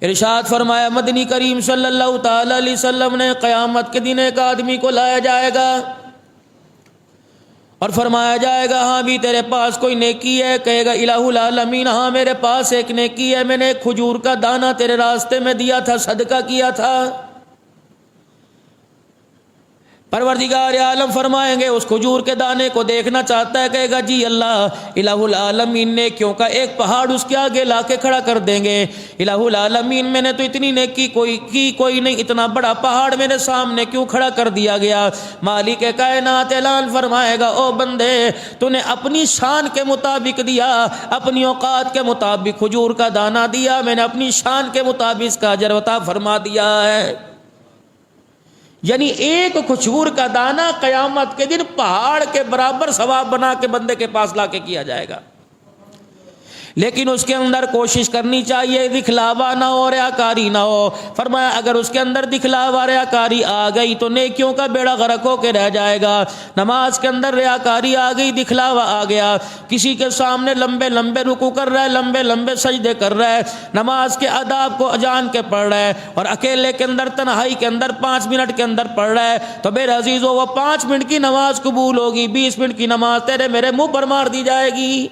ارشاد فرمایا مدنی کریم صلی اللہ تعالی علیہ وسلم نے قیامت کے دن ایک آدمی کو لایا جائے گا اور فرمایا جائے گا ہاں بھی تیرے پاس کوئی نیکی ہے؟ کہے گا الہ العالمین ہاں میرے پاس ایک نیکی ہے، میں نے ایک کھجور کا دانہ تیرے راستے میں دیا تھا، صدقہ کیا تھا۔ پروردگار عالم فرمائیں گے اس کھجور کے دانے کو دیکھنا چاہتا ہے، کہے گا جی اللہ الہ العالمین نے کیوں کا ایک پہاڑ اس کے آگے لا کے کھڑا کر دیں گے۔ الہ العالمین میں نے تو اتنی نیکی کوئی نہیں، اتنا بڑا پہاڑ میرے سامنے کیوں کھڑا کر دیا گیا؟ مالک کائنات اعلان فرمائے گا او بندے تو نے اپنی شان کے مطابق دیا، اپنی اوقات کے مطابق کھجور کا دانہ دیا، میں نے اپنی شان کے مطابق اس کا اجر عطا فرما دیا ہے۔ یعنی ایک کھجور کا دانہ قیامت کے دن پہاڑ کے برابر ثواب بنا کے بندے کے پاس لا کے کیا جائے گا، لیکن اس کے اندر کوشش کرنی چاہیے دکھلاوا نہ ہو، ریاکاری نہ ہو۔ فرمایا اگر اس کے اندر دکھلاوا ریاکاری آ گئی تو نیکیوں کا بیڑا غرق ہو کے رہ جائے گا۔ نماز کے اندر ریاکاری آ گئی، دکھلاوا آ گیا، کسی کے سامنے لمبے لمبے رکوع کر رہا ہے، لمبے لمبے سجدے کر رہا ہے، نماز کے آداب کو جان کے پڑھ رہا ہے اور اکیلے کے اندر تنہائی کے اندر 5 منٹ کے اندر پڑھ رہا ہے، تو میرے عزیزو وہ 5 منٹ کی نماز قبول ہوگی، 20 منٹ کی نماز تیرے میرے منہ پر مار دی جائے گی۔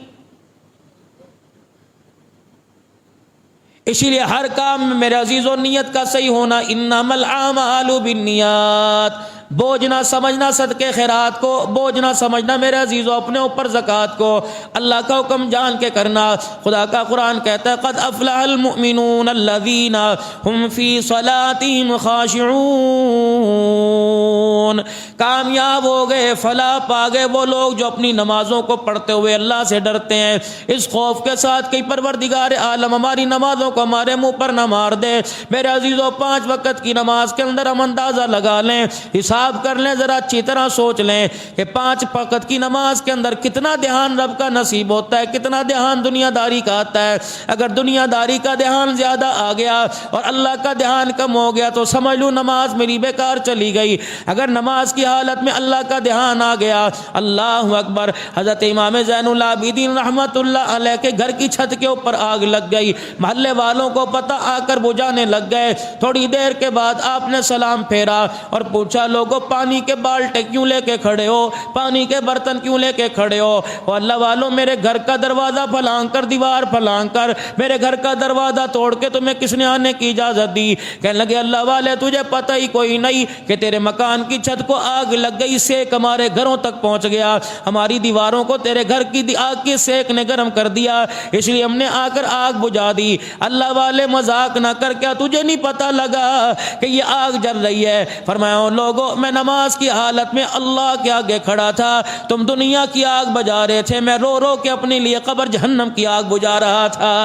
اسی لیے ہر کام میں میرے عزیزو نیت کا صحیح ہونا، انما الاعمال بالنیات۔ بوجھ نہ سمجھنا صدقے خیرات کو، بوجھ نہ سمجھنا میرے عزیزو اپنے اوپر زکوٰۃ کو، اللہ کا حکم جان کے کرنا۔ خدا کا قرآن کہتا ہے قد افلح المؤمنون الذین هم فی صلاتهم خاشعون۔ کامیاب ہو گئے، فلاح پا گئے وہ لوگ جو اپنی نمازوں کو پڑھتے ہوئے اللہ سے ڈرتے ہیں، اس خوف کے ساتھ کہ پروردگار عالم ہماری نمازوں کو ہمارے منہ پر نہ مار دے۔ میرے عزیزو 5 وقت کی نماز کے اندر ہم اندازہ لگا لیں، حساب کر لیں، ذرا اچھی طرح سوچ لیں کہ 5 وقت کی نماز کے اندر کتنا دھیان رب کا نصیب ہوتا ہے، کتنا دھیان دنیا داری کا آتا ہے۔ اگر دنیا داری کا دھیان زیادہ آ گیا اور اللہ کا دھیان کم ہو گیا تو سمجھ لوں نماز میری بیکار چلی گئی۔ اگر نماز کی حالت میں اللہ کا دھیان آ گیا، اللہ اکبر، حضرت امام زین العابدین رحمت اللہ علیہ کے گھر کی چھت کے اوپر آگ لگ گئی، محلے والوں کو پتہ، آ کر بجھانے لگ گئے۔ تھوڑی دیر کے بعد آپ نے سلام پھیرا اور پوچھا لوگوں پانی کے بالٹے کیوں لے کے کھڑے ہو، پانی کے برتن کیوں لے کے کھڑے ہو؟ اور اللہ والوں میرے گھر کا دروازہ پھلانگ کر، دیوار پھلانگ کر میرے گھر کا دروازہ توڑ کے تمہیں کس نے آنے کی اجازت دی؟ کہنے لگے اللہ والے تجھے پتہ ہی کوئی نہیں کہ تیرے مکان کی چھت کو آگ لگ گئی، سیک ہمارے گھروں تک پہنچ گیا، ہماری دیواروں کو تیرے گھر کی آگ کی سیک نے گرم کر دیا، اس لیے ہم نے آ کر آگ بجھا دی۔ اللہ والے مذاق نہ کر، کیا تجھے نہیں پتہ لگا کہ یہ آگ جل رہی ہے؟ فرمایا لوگوں میں نماز کی حالت میں اللہ کے آگے کھڑا تھا، تم دنیا کی آگ بجھا رہے تھے، میں رو رو کے اپنے لیے قبر جہنم کی آگ بجھا رہا تھا۔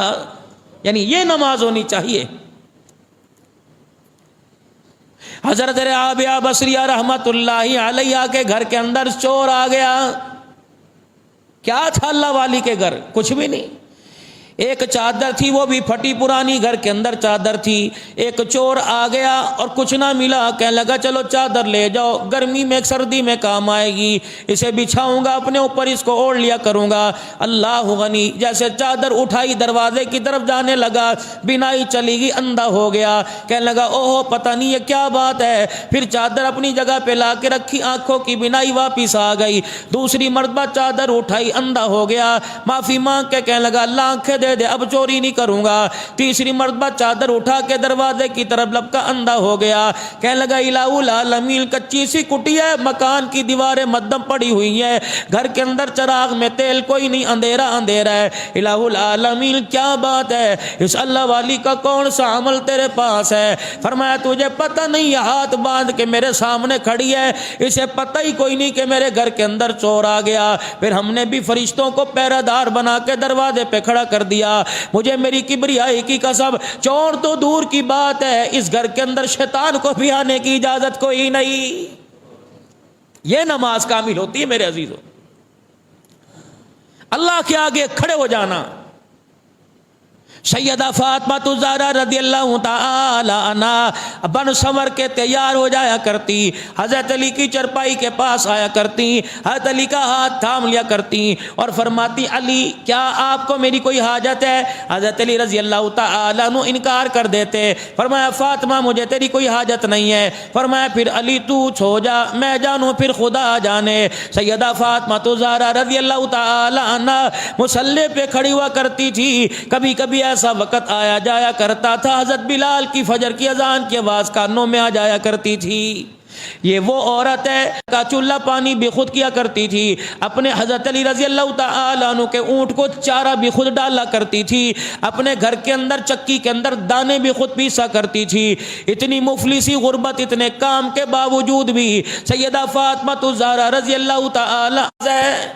یعنی یہ نماز ہونی چاہیے۔ حضرت رابعہ بصریہ رحمت اللہ علیہ کے گھر کے اندر چور آ گیا۔ کیا تھا اللہ والی کے گھر؟ کچھ بھی نہیں، ایک چادر تھی وہ بھی پھٹی پرانی، گھر کے اندر چادر تھی۔ ایک چور آ گیا اور کچھ نہ ملا، کہنے لگا چلو چادر لے جاؤ، گرمی میں سردی میں کام آئے گی، اسے بچھاؤں گا اپنے اوپر، اس کو اوڑھ لیا کروں گا۔ اللہ غنی، جیسے چادر اٹھائی دروازے کی طرف جانے لگا، بینائی چلی گئی، اندھا ہو گیا۔ کہنے لگا اوہو پتہ نہیں یہ کیا بات ہے، پھر چادر اپنی جگہ پہ لا کے رکھی، آنکھوں کی بینائی واپس آ گئی۔ دوسری مرتبہ چادر اٹھائی، اندھا ہو گیا، معافی مانگ کے کہنے لگا اللہ آنکھیں دے دے، اب چوری نہیں کروں گا۔ تیسری مرتبہ چادر اٹھا کے دروازے کی طرف لپکا، اندھا ہو گیا، کہنے لگا الہ العالمین کچی سی کٹیا ہے، مکان کی دیواریں مدھم پڑی ہوئی ہیں، گھر کے اندر چراغ میں تیل کوئی نہیں، اندھیرا اندھیرا ہے، الہ العالمین کیا بات ہے، اس اللہ والی کا کون سا عمل تیرے پاس ہے؟ فرمایا تجھے پتہ نہیں یہ ہاتھ باندھ کے میرے سامنے کھڑی ہے، اسے پتہ ہی کوئی نہیں کہ میرے گھر کے اندر چور آ گیا۔ پھر ہم نے بھی فرشتوں کو پہرہ دار بنا کے دروازے پہ کھڑا کر دیا۔ مجھے میری کبریائی کی قسم، چور تو دور کی بات ہے، اس گھر کے اندر شیطان کو بھی آنے کی اجازت کوئی نہیں۔ یہ نماز کامل ہوتی ہے میرے عزیزوں، اللہ کے آگے کھڑے ہو جانا۔ سیدہ فاطمہ الزہرا رضی اللہ تعالی عنہا بن سنور کے تیار ہو جایا کرتی، حضرت علی کی چرپائی کے پاس آیا کرتی، حضرت علی کا ہاتھ تھام لیا کرتی اور فرماتی علی کیا آپ کو میری کوئی حاجت ہے؟ حضرت علی رضی اللہ تعالی عنہ انکار کر دیتے، فرمایا فاطمہ مجھے تیری کوئی حاجت نہیں ہے، فرمایا پھر علی تو چھو جا، میں جانوں پھر خدا جانے۔ سیدہ فاطمہ الزہرا رضی اللہ تعالی عنہا مصلی پہ کھڑی ہوا کرتی تھی، کبھی کبھی ایسا وقت آیا جایا کرتا تھا حضرت بلال کی فجر کی اذان کی آواز کانوں میں آ جایا کرتی تھی۔ یہ وہ عورت ہے کا چولہا پانی بھی خود کیا کرتی تھی، اپنے حضرت علی رضی اللہ تعالی عنہ کے اونٹ کو چارہ بھی خود ڈالا کرتی تھی، اپنے گھر کے اندر چکی کے اندر دانے بھی خود پیسا کرتی تھی۔ اتنی مفلسی غربت، اتنے کام کے باوجود بھی سیدہ فاطمہ الزہرا رضی اللہ تعالی عنہا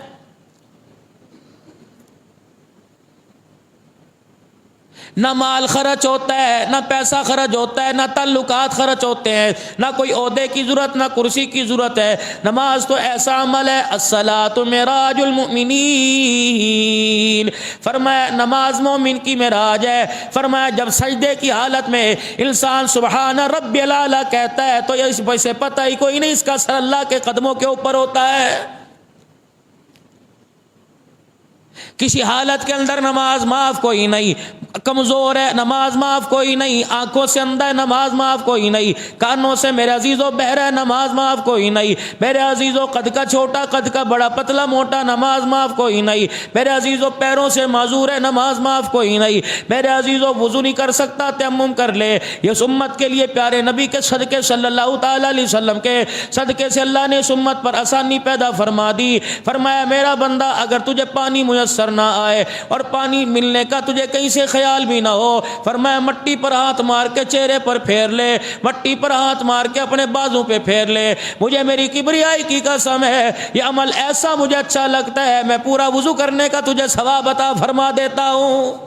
نہ مال خرچ ہوتا ہے، نہ پیسہ خرچ ہوتا ہے، نہ تعلقات خرچ ہوتے ہیں، نہ کوئی عہدے کی ضرورت، نہ کرسی کی ضرورت ہے۔ نماز تو ایسا عمل ہے، الصلاۃ معراج المؤمنین، فرمایا نماز مومن کی معراج ہے۔ فرمایا جب سجدے کی حالت میں انسان سبحان ربی الاعلی کہتا ہے تو اس سے پتہ ہی کوئی نہیں اس کا سر اللہ کے قدموں کے اوپر ہوتا ہے۔ کسی حالت کے اندر نماز معاف کوئی نہیں، کمزور ہے نماز معاف کوئی نہیں، آنکھوں سے اندھا ہے نماز معاف کوئی نہیں، کانوں سے میرے عزیزو بہرا ہے نماز معاف کوئی نہیں، میرے عزیزو قد کا چھوٹا قد کا بڑا پتلا موٹا نماز معاف کوئی نہیں، میرے عزیزو پیروں سے معذور ہے نماز معاف کوئی نہیں، میرے عزیزو وضو نہیں کر سکتا تیمم کر لے۔ یہ امت کے لیے پیارے نبی کے صدقے صلی اللہ تعالی علیہ وسلم کے صدقے سے اللہ نے اس امت پر آسانی پیدا فرما دی۔ فرمایا میرا بندہ اگر تجھے پانی میسر نہ آئے اور پانی ملنے کا تجھے کہیں سے خیال بھی نہ ہو، فرمایا مٹی پر ہاتھ مار کے چہرے پر پھیر لے، مٹی پر ہاتھ مار کے اپنے بازو پہ پھیر لے۔ مجھے میری کبریائی کی قسم ہے یہ عمل ایسا مجھے اچھا لگتا ہے میں پورا وضو کرنے کا تجھے ثواب عطا فرما دیتا ہوں۔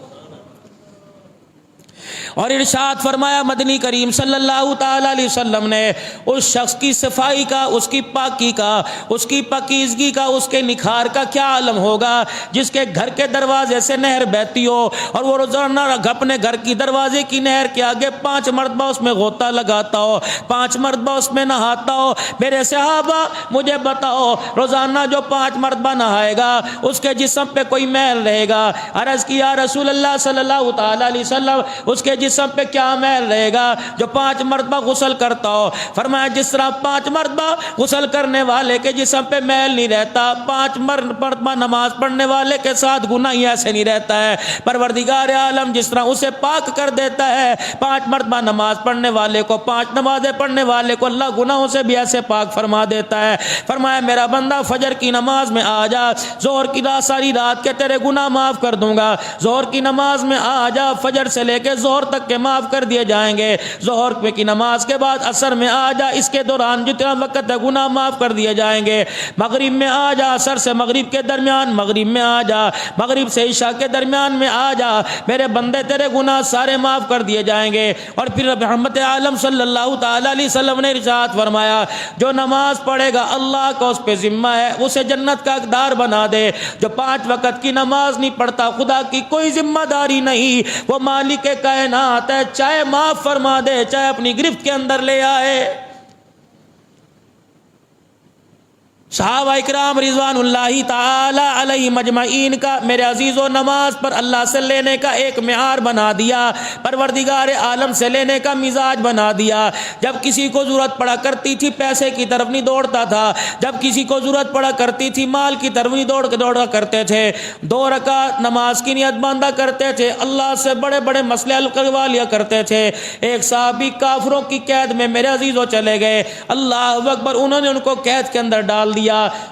اور ارشاد فرمایا مدنی کریم صلی اللہ تعالی علیہ وسلم نے اس شخص کی صفائی کا، اس کی پاکی کا، اس کی پاکیزگی کا، اس کے نکھار کا کیا عالم ہوگا جس کے گھر کے دروازے سے نہر بہتی ہو اور وہ روزانہ اپنے گھر کی دروازے کی نہر کے آگے 5 مرتبہ اس میں غوطہ لگاتا ہو، 5 مرتبہ اس میں نہاتا ہو۔ میرے صحابہ مجھے بتاؤ روزانہ جو 5 مرتبہ نہائے گا اس کے جسم پہ کوئی میل رہے گا؟ عرض کیا رسول اللہ صلی اللہ تعالی علیہ وسلم اس کے جسم پہ کیا میل رہے گا جو 5 مرتبہ غسل کرتا ہو؟ فرمایا جس طرح 5 مرتبہ غسل کرنے والے کے جسم پہ میل نہیں رہتا، 5 مرتبہ نماز پڑھنے والے کے ساتھ گناہ ہی ایسے نہیں رہتا ہے۔ پروردگار عالم جس طرح اسے پاک کر دیتا ہے 5 مرتبہ نماز پڑھنے والے کو، 5 نمازیں پڑھنے والے کو اللہ گناہوں سے بھی ایسے پاک فرما دیتا ہے۔ فرمایا میرا بندہ فجر کی نماز میں آ جا، ظہر کی ساری رات کے تیرے گناہ معاف کر دوں گا۔ ظہر کی نماز میں آ جا، فجر سے لے کے ظہر تک کے معاف کر دیے جائیں گے۔ ظہر کی نماز کے بعد عصر میں آ جا، اس کے دوران جتنا وقت ہے گناہ معاف کر دیے جائیں گے۔ مغرب میں آ جا، عصر سے مغرب کے درمیان مغرب میں آ جا، مغرب سے عشاء کے درمیان میں آ جا، میرے بندے تیرے گناہ سارے معاف کر دیے جائیں گے۔ اور پھر رحمت عالم صلی اللہ تعالی علیہ وسلم نے ارشاد فرمایا جو نماز پڑھے گا اللہ کا اس پہ ذمہ ہے اسے جنت کا حقدار بنا دے۔ جو 5 وقت کی نماز نہیں پڑھتا خدا کی کوئی ذمہ داری نہیں، وہ مالک کائنات ہے، چاہے معاف فرما دے چاہے اپنی گرفت کے اندر لے آئے۔ صحابہ اکرام رضوان اللہ تعالی علیہ مجمعین کا میرے عزیزو نماز پر اللہ سے لینے کا ایک معیار بنا دیا، پروردگار عالم سے لینے کا مزاج بنا دیا۔ جب کسی کو ضرورت پڑا کرتی تھی پیسے کی طرف نہیں دوڑتا تھا، جب کسی کو ضرورت پڑا کرتی تھی مال کی طرف نہیں دوڑا کرتے تھے، 2 رکعت نماز کی نیت باندھا کرتے تھے، اللہ سے بڑے بڑے مسئلے حل کروا لیا کرتے تھے۔ ایک صحابی کافروں کی قید میں میرے عزیزو چلے گئے، اللہ اکبر، انہوں نے ان کو قید کے اندر ڈال دیا،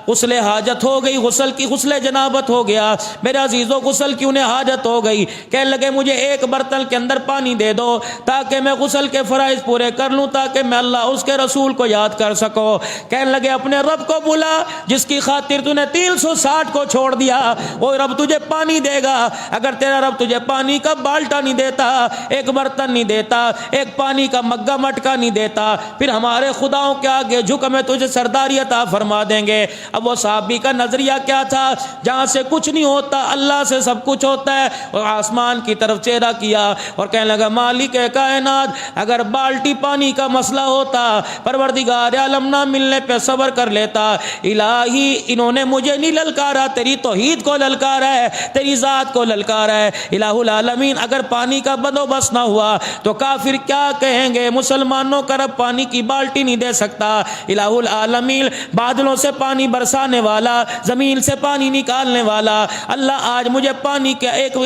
غسل حاجت ہو گئی، غسل جنابت ہو گیا۔ میرے عزیزو غسل کی انہیں حاجت ہو گئی، کہنے لگے مجھے ایک برتن کے اندر پانی دے دو تاکہ میں غسل کے فرائض پورے کر لوں، تاکہ میں اللہ اس کے رسول کو یاد کر سکوں۔ کہنے لگے اپنے رب کو بلا جس کی خاطر تو نے 360 کو چھوڑ دیا، وہ رب تجھے پانی دے گا۔ اگر تیرا رب تجھے پانی کا بالٹا نہیں دیتا، ایک برتن نہیں دیتا، ایک پانی کا مگا مٹکا نہیں دیتا، پھر ہمارے خداؤں کے آگے جھک میں تجھے سرداری عطا فرما دیں دیں گے۔ اب وہ صحابی کا نظریہ کیا تھا؟ جہاں سے کچھ نہیں ہوتا اللہ سے سب کچھ ہوتا ہے، اور آسمان کی طرف چہرہ کیا اور کہنے لگا مالک کائنات، اگر بالٹی پانی کا مسئلہ ہوتا پروردگار عالم نہ ملنے پہ صبر کر لیتا، الہی انہوں نے مجھے نہیں للکارا، تیری توحید کو للکارا ہے، تیری ذات کو للکارا ہے۔ الہ العالمین اگر پانی کا بندوبست نہ ہوا تو کافر کیا کہیں گے؟ مسلمانوں کا رب پانی کی بالٹی نہیں دے سکتا۔ الہ العالمین بادلوں سے پانی برسانے والا، زمین سے پانی نکالنے والا اللہ آج مجھے پانی کے ایک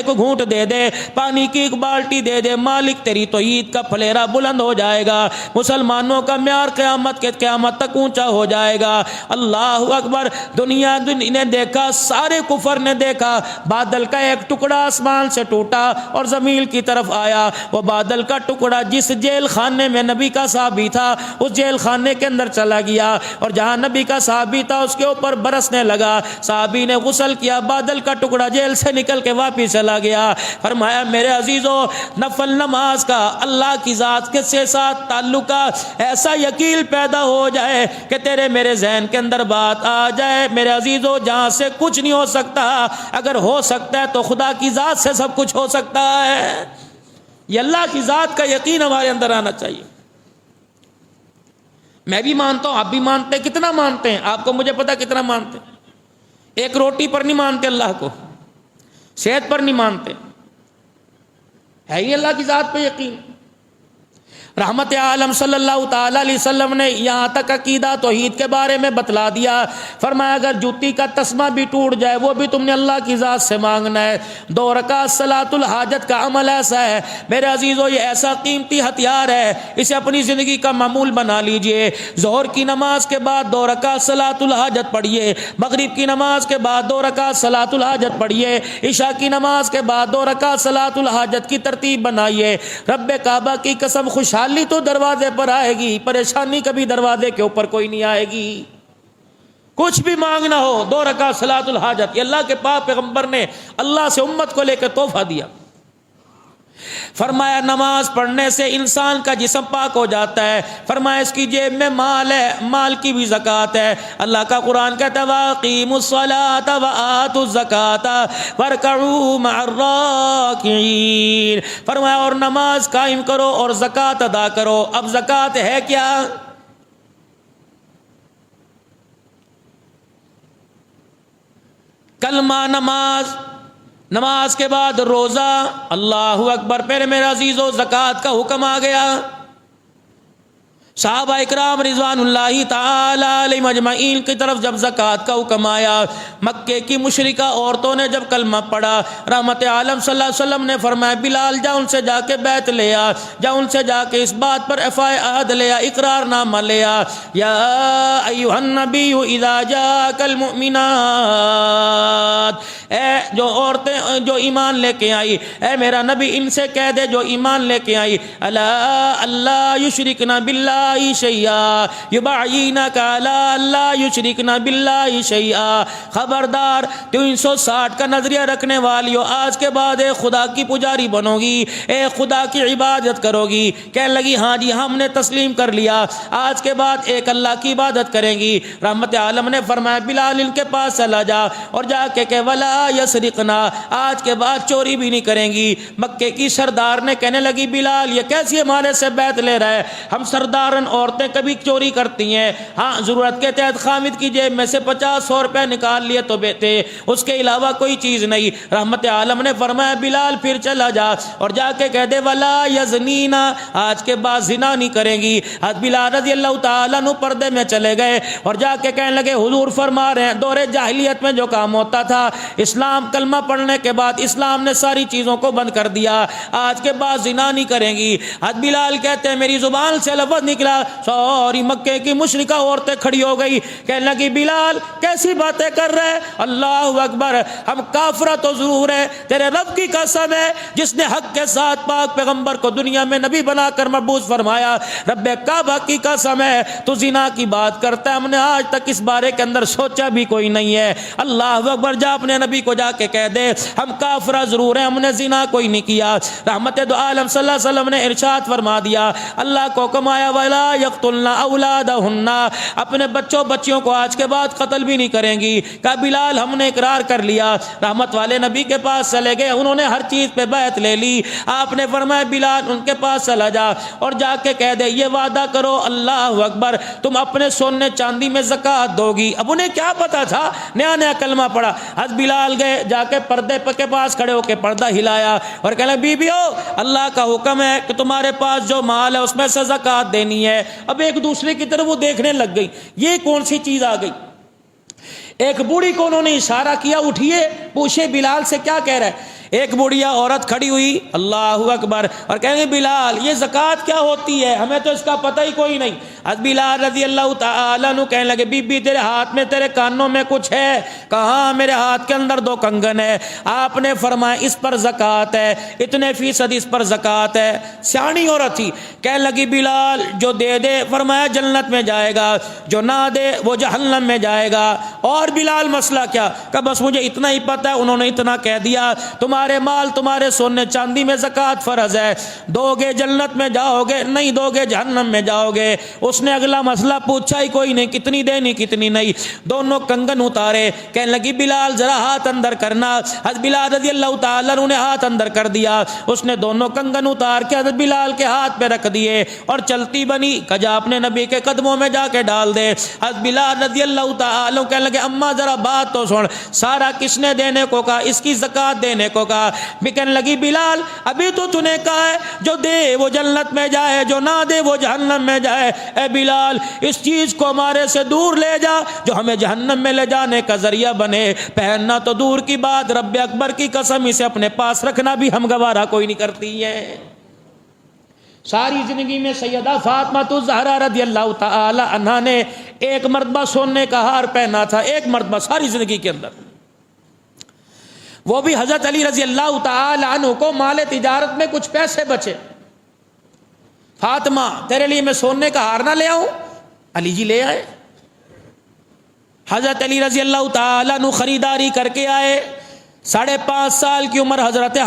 گھونٹ دے دے، پانی کی ایک بالٹی دے دے، مالک تیری توحید کا پھلیرا بلند ہو جائے گا، مسلمانوں کا معیار قیامت تک اونچا ہو جائے گا۔ اللہ اکبر۔ دنیا نے دیکھا، سارے کفر نے دیکھا، بادل کا ایک ٹکڑا آسمان سے ٹوٹا اور زمین کی طرف آیا۔ وہ بادل کا ٹکڑا جس جیل خانے میں نبی کا صحابی تھا اس جیل خانے کے اندر چلا گیا، اور جہاں نبی کا صحابی تھا اس کے اوپر برسنے لگا۔ صحابی نے غسل کیا، بادل کا ٹکڑا جیل سے نکل کے واپس چلا گیا۔ فرمایا میرے عزیزو، نفل نماز کا اللہ کی ذات کے ساتھ تعلق کا ایسا یقین پیدا ہو جائے کہ تیرے میرے ذہن کے اندر بات آ جائے، میرے عزیزو جہاں سے کچھ نہیں ہو سکتا اگر ہو سکتا ہے تو خدا کی ذات سے سب کچھ ہو سکتا ہے۔ یہ اللہ کی ذات کا یقین ہمارے اندر آنا چاہیے۔ میں بھی مانتا ہوں، آپ بھی مانتے ہیں، کتنا مانتے ہیں آپ کو مجھے پتا کتنا مانتے ہیں۔ ایک روٹی پر نہیں مانتے اللہ کو، صحت پر نہیں مانتے، ہے ہی اللہ کی ذات پہ یقین۔ رحمت عالم صلی اللہ تعالی علیہ وسلم نے یہاں تک عقیدہ توحید کے بارے میں بتلا دیا۔ فرمایا اگر جوتی کا تسمہ بھی ٹوٹ جائے وہ بھی تم نے اللہ کی ذات سے مانگنا ہے۔ 2 رکعت صلاۃ الحاجت کا عمل ایسا ہے میرے عزیزو، یہ ایسا قیمتی ہتھیار ہے، اسے اپنی زندگی کا معمول بنا لیجئے۔ ظہر کی نماز کے بعد 2 رکعت صلاۃ الحاجت پڑھیے، مغرب کی نماز کے بعد 2 رکعت صلاۃ الحاجت پڑھیے، عشاء کی نماز کے بعد 2 رکعت صلاۃ الحاجت کی ترتیب بنائیے۔ رب کعبہ کی قسم خوشحالی تو دروازے پر آئے گی، پریشانی کبھی دروازے کے اوپر کوئی نہیں آئے گی۔ کچھ بھی مانگنا ہو 2 رکعت صلاۃ الحاجت، یہ اللہ کے پاک پیغمبر نے اللہ سے امت کو لے کر تحفہ دیا۔ فرمایا نماز پڑھنے سے انسان کا جسم پاک ہو جاتا ہے، فرمایا اس کی جیب میں مال ہے، مال کی بھی زکوٰۃ ہے۔ اللہ کا قرآن کہتا ہے وَأَقِیمُوا الصَّلَاةَ وَآتُوا الزَّکَاةَ وَارْکَعُوا مَعَ الرَّاکِعِینَ۔ فرمایا اور نماز قائم کرو اور زکوٰۃ ادا کرو۔ اب زکوٰۃ ہے کیا؟ کلمہ، نماز کے بعد روزہ، اللہ اکبر۔ پھر میرے عزیزو زکوٰۃ کا حکم آ گیا۔ صحابہ اکرام رضوان اللہ تعالی علیہم اجمعین کی طرف جب زکوٰۃ کا حکم آیا، مکے کی مشرکہ عورتوں نے جب کلمہ پڑھا، رحمت عالم صلی اللہ علیہ وسلم نے فرمایا بلال جا ان سے جا کے بیعت لے آ، جا ان سے جا کے اس بات پر افائے عہد لے آ، اقرار نامہ لے آ۔ یا ایھا النبی اذا جاءک المؤمنات، اے جو عورتیں جو ایمان لے کے آئی، اے میرا نبی ان سے کہہ دے جو ایمان لے کے آئی، الا اللہ یشرکن باللہ شیئا یبعینک علی اللہ یشرکن باللہ شیئا۔ خبردار 360 کا نظریہ رکھنے والیو، آج کے بعد ایک خدا کی پجاری بنو گی، ایک خدا کی عبادت کرو گی۔ کہنے لگی ہاں جی ہم نے تسلیم کر لیا، آج کے بعد ایک اللہ کی عبادت کریں گی۔ رحمت عالم نے فرمایا بلال ان کے پاس چلا جا اور جا کے کہ ولا یسرقنا، آج کے بعد چوری بھی نہیں کریں گی۔ مکے کی سردار نے کہنے لگی بلال یہ کیسی ہمارے سے بیعت لے رہا ہے؟ ہم سردار عورتیں کبھی چوری کرتی ہیں، ہاں ضرورت کے تحت خامد کی جیب میں سے 50-100 روپے نکال لیے تو بیٹے، اس کے علاوہ کوئی چیز نہیں۔ رحمت عالم نے فرمایا بلال پھر چلا جا اور جا کے کہہ دے ولا یزنینا، آج کے بعد زنا نہیں کریں گی۔ بلال رضی اللہ تعالیٰ عنہ پردے میں چلے گئے اور جا کے کہنے لگے حضور فرما رہے ہیں دور جاہلیت میں جو کام ہوتا تھا، اسلام کلمہ پڑھنے کے بعد اسلام نے ساری چیزوں کو بند کر دیا، آج کے بعد زنا نہیں کریں گی۔ بلال کہتے ہیں میری زبان سے لفظ نکلا، سوری مکے کی مشرکہ عورتیں کھڑی ہو گئی، کہنے لگی بلال کیسی باتیں کر رہے؟ اللہ اکبر، ہم کافرہ تو ضرور ہے، تیرے رب کی قسم ہے جس نے حق کے ساتھ پاک پیغمبر کو دنیا میں نبی بنا کر مبعوث فرمایا، رب کعبہ کی قسم ہے تو زنا کی بات کرتا ہے، ہم نے آج تک اس بارے کے اندر سوچا بھی کوئی نہیں ہے۔ اللہ اکبر، جا اپنے نبی کو جا کے کہہ دے ہم کافرہ ضرور ہیں، ہم نے زنا کوئی نہیں کیا۔ رحمت دو عالم صلی اللہ علیہ وسلم نے ارشاد فرما دیا، اللہ کو حکم آیا ولا ولا یقتلن اولادہن، اپنے بچوں بچیوں کو آج کے بعد قتل بھی نہیں کریں گی۔ کہا بلال ہم نے اقرار کر لیا۔ رحمت والے نبی کے پاس چلے گئے، انہوں نے ہر چیز پہ بیعت لے لی۔ آپ نے فرمایا بلال ان کے پاس چلا جا اور جا کے کہہ دے یہ وعدہ کرو اللہ اکبر تم اپنے سونے چاندی میں زکوٰۃ دو گی۔ اب انہیں کیا پتا تھا، نیا نیا کلمہ پڑا۔ حضرت بلال گئے، جا کے پردے کے پاس کھڑے ہو کے پردہ ہلایا اور کہنے لگے بیویو اللہ کا حکم ہے کہ تمہارے پاس جو مال ہے اس میں سے زکوٰۃ دینی ہے۔ اب ایک دوسرے کی طرف وہ دیکھنے لگ گئی، یہ کون سی چیز آ گئی۔ ایک بوڑھی کو انہوں نے اشارہ کیا، اٹھیے پوچھے بلال سے کیا کہہ رہا ہے۔ ایک بوڑھیا عورت کھڑی ہوئی اللہ اکبر اور کہیں گے بلال یہ زکوٰۃ کیا ہوتی ہے، ہمیں تو اس کا پتہ ہی کوئی نہیں۔ حضرت بلال رضی اللہ تعالیٰ عنہ کہنے لگے بی بی تیرے ہاتھ میں تیرے کانوں میں کچھ ہے؟ کہاں میرے ہاتھ کے اندر 2 کنگن ہے۔ آپ نے فرمایا اس پر زکوٰۃ ہے، اتنے فیصد اس پر زکوٰۃ ہے۔ سیانی عورت تھی، کہنے لگی بلال جو دے دے فرمایا جنت میں جائے گا، جو نہ دے وہ جہنم میں جائے گا۔ اور بلال مسئلہ کیا؟ کہ بس مجھے اتنا ہی پتہ ہے، انہوں نے اتنا کہہ دیا تمہارے مال تمہارے سونے چاندی میں زکوٰۃ فرض ہے، دو گے جنت میں جاؤ گے، نہیں دو گے جہنم میں جاؤ گے۔ اس نے اگلا مسئلہ پوچھا ہی کوئی نہیں، کتنی دینی کتنی نہیں۔ دونوں کنگن اتارے، کہنے لگی بلال ذرا ہاتھ اندر کرنا۔ حضرت بلال رضی اللہ تعالیٰ عنہ نے ہاتھ اندر کر دیا، اس نے دونوں کنگن اتار کے حضرت بلال کے ہاتھ پہ رکھ دیے اور چلتی بنی کجا اپنے نبی کے قدموں میں جا کے ڈال دے۔ حضرت بلال رضی اللہ تعالیٰ عنہ کہنے لگے اماں ذرا بات تو سن، سارا کس نے دینے کو کہا؟ اس کی زکوٰۃ دینے کو کہا۔ کہنے لگی بلال ابھی تو نے کہا ہے جو دے وہ جنت میں جائے، جو نہ دے وہ جہنم میں جائے۔ اے بلال اس چیز کو ہمارے سے دور لے جا جو ہمیں جہنم میں لے جانے کا ذریعہ بنے۔ پہننا تو دور کی بات، رب اکبر کی قسم اسے اپنے پاس رکھنا بھی ہم گوارا کوئی نہیں کرتی ہے۔ ساری زندگی میں سیدہ فاطمہ الزہرا رضی اللہ تعالی عنہا نے ایک مرتبہ سونے کا ہار پہنا تھا، ایک مرتبہ ساری زندگی کے اندر، وہ بھی حضرت علی رضی اللہ تعالی عنہ کو مال تجارت میں کچھ پیسے بچے۔ فاطمہ تیرے لیے میں سونے کا ہار نہ لے آؤں؟ علی جی لے آئے۔ حضرت علی رضی اللہ تعالی عنہ خریداری کر کے آئے۔ 5.5 سال کی عمر حضرت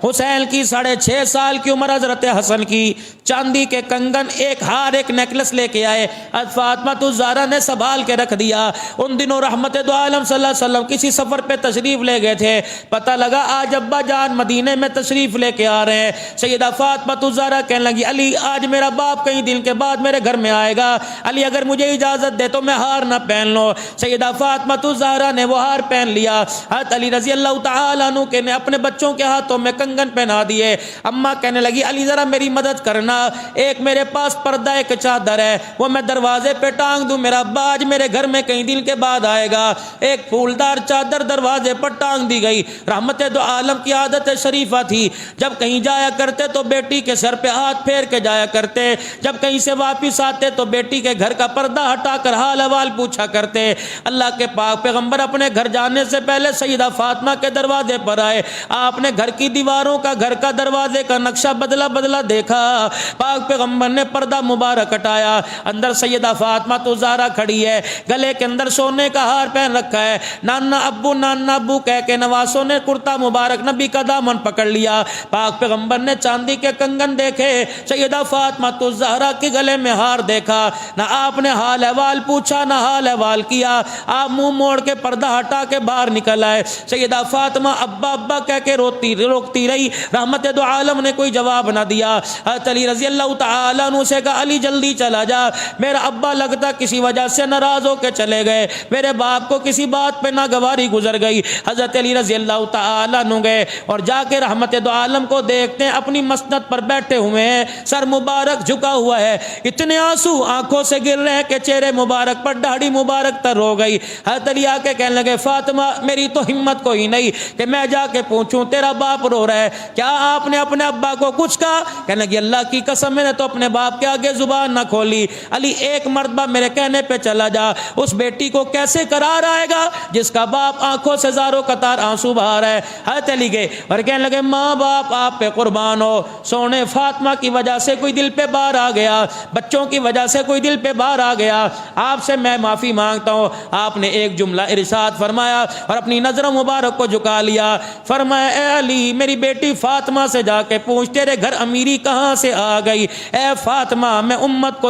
حسین کی، 6.5 سال کی عمر حضرت حسن کی، چاندی کے کنگن، ایک ہار، ایک نیکلس لے کے آئے۔ حضرت فاطمہ الزہرا نے سنبھال کے رکھ دیا۔ ان دنوں رحمت دو عالم صلی اللہ علیہ وسلم کسی سفر پہ تشریف لے گئے تھے، پتہ لگا آج ابا جان مدینے میں تشریف لے کے آ رہے ہیں۔ سیدہ فاطمہ الزہرا کہنے لگی علی آج میرا باپ کئی دن کے بعد میرے گھر میں آئے گا، علی اگر مجھے اجازت دے تو میں ہار نہ پہن لوں۔ سیدہ فاطمہ الزہرا نے وہ ہار پہن لیا۔ حضرت علی رضی اللہ تعالیٰ عنہ کے نے اپنے بچوں کے ہاتھوں میں کنگن پہنا دیے۔ اماں کہنے لگی علی ذرا میری مدد کرنا، ایک میرے پاس پردہ ایک چادر ہے، وہ میں دروازے پہ ٹانگ دوں، میرا ابا آج میرے گھر میں کئی دن کے بعد آئے گا۔ ایک پھولدار چادر دروازے پر ٹانگ دی گئی۔ رحمت دو عالم کی عادت شریفہ تھی، جب کہیں جایا کرتے تو بیٹی کے سر پہ ہاتھ پھیر کے جایا کرتے، جب کہیں سے واپس آتے تو بیٹی کے گھر کا پردہ ہٹا کر حال احوال پوچھا کرتے۔ اللہ کے پاک پیغمبر اپنے گھر جانے سے پہلے سیدہ فاطمہ کے دروازے پر آئے، آپ نے گھر کی دیواروں کا، گھر کا دروازے کا نقشہ بدلا دیکھا۔ پاک پیغمبر نے پردہ مبارک ہٹایا، اندر سیدہ فاطمہ الزہرا کھڑی ہے، گلے کے اندر سونے کا ہار پہن رکھا ہے، نانا ابو کہہ کے نواسوں نے کرتا مبارک نبی کا دامن پکڑ لیا۔ پاک پیغمبر نے چاندی کے کنگن دیکھے، سیدہ فاطمہ الزہرا کے گلے میں ہار دیکھا، نہ آپ نے حال احوال پوچھا نہ حال احوال کیا، آپ منہ موڑ کے پردہ ہٹا کے باہر نکل آئے۔ سیدہ فاطمہ ابا کہہ کے روکتی رہی، رحمت دو عالم نے کوئی جواب نہ دیا۔ حضرت علی رضی اللہ تعالیٰ عنہ سے کہا علی جلدی چلا جا، میرا ابا لگتا کسی وجہ سے ناراض ہو کے چلے گئے، میرے باپ کو کسی بات پہ ناگواری گزر گئی۔ حضرت علی رضی اللہ تعالیٰ عنہ گئے اور جا کے رحمت دو عالم کو دیکھتے ہیں اپنی مسند پر بیٹھے ہوئے ہیں، سر مبارک جھکا ہوا ہے، اتنے آنسو آنکھوں سے گر رہے ہیں کہ چہرے مبارک پر داڑھی مبارک تر ہو گئی۔ حضرت علی آ کے کہنے لگے فاطمہ میری تو ہمت کوئی نہیں کہ میں جا کے پوچھوں تیرا باپ رو رہا ہے، کیا آپ نے اپنے ابا کو کچھ کہا؟ کہنے لگی اللہ کی قسم میں نے تو اپنے باپ کے آگے زبان نہ کھولی۔ علی ایک مرتبہ میرے کہنے پہ چلا جا، اس بیٹی کو کیسے قرار آئے گا جس کا باپ آنکھوں سے زاروں قطار آنسو بہا رہا ہے۔ حضرت علی گئے اور کہنے لگے ماں باپ آپ پہ قربان ہو، سونے فاطمہ کی وجہ سے کوئی دل پہ بار آ گیا، بچوں کی وجہ سے کوئی دل پہ بار آ گیا، آپ سے میں معافی مانگتا ہوں۔ آپ نے ایک جملہ ارشاد فرمایا اور اپنی اپنی نظر مبارک کو جھکا لیا، فرمایا اے علی میری بیٹی فاطمہ سے جا کے پوچھ تیرے گھر امیری کہاں سے آ گئی، اے فاطمہ میں امت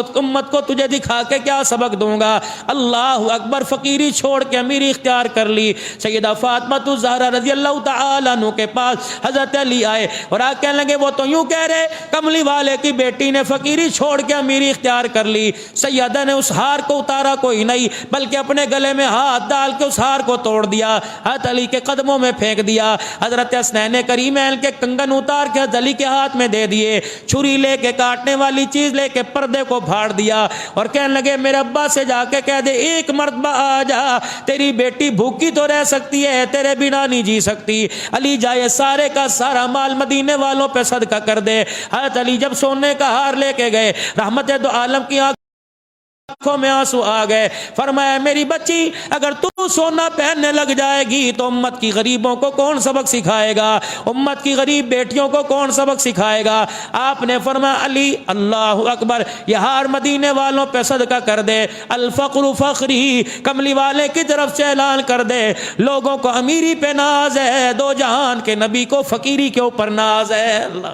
کو تجھے دکھا کے کیا سبق دوں گا۔ اللہ اکبر، فقیری چھوڑ کے امیری اختیار کر لی۔ سیدہ فاطمہ الزہرا رضی اللہ تعالیٰ عنہ کے پاس حضرت علی آئے اور آ کہنے لگے وہ تو یوں کہہ رہے کملی والے کی بیٹی نے فقیری چھوڑ کے امیری اختیار کر لی۔ سیدہ نے اس ہار کو اتارا کوئی نہیں بلکہ اپنے گلے میں ہاتھ ڈال کے اس ہار کو توڑ دیا، حضرت علی کے قدموں میں پھینک دیا۔ حضرت حسنین کریمین کے کنگن اتار کے حضرت علی کے ہاتھ میں دے دیے، چھری لے کے کاٹنے والی چیز لے کے پردے کو پھاڑ دیا اور کہنے لگے میرے ابا سے جا کے کہہ دے ایک مرتبہ آ جا، تیری بیٹی بھوکی تو رہ سکتی ہے تیرے بنا نہیں جی سکتی۔ علی جائے سارے کا سارا مال مدینے والوں پہ صدقہ کر دے۔ حضرت علی جب سونے کا ہار لے کے گئے، رحمت دو عالم کی آنکھوں میں آنسو آ گئے، فرمایا میری بچی اگر تو سونا پہننے لگ جائے گی تو امت کی غریبوں کو کون سبق سکھائے گا، امت کی غریب بیٹیوں کو کون سبق سکھائے گا۔ آپ نے فرمایا علی اللہ اکبر یہ ہار مدینے والوں پہ صدقہ کر دے، الفقر فخری، کملی والے کی طرف سے اعلان کر دے لوگوں کو امیری پہ ناز ہے، دو جہان کے نبی کو فقیری کے اوپر ناز ہے۔ اللہ،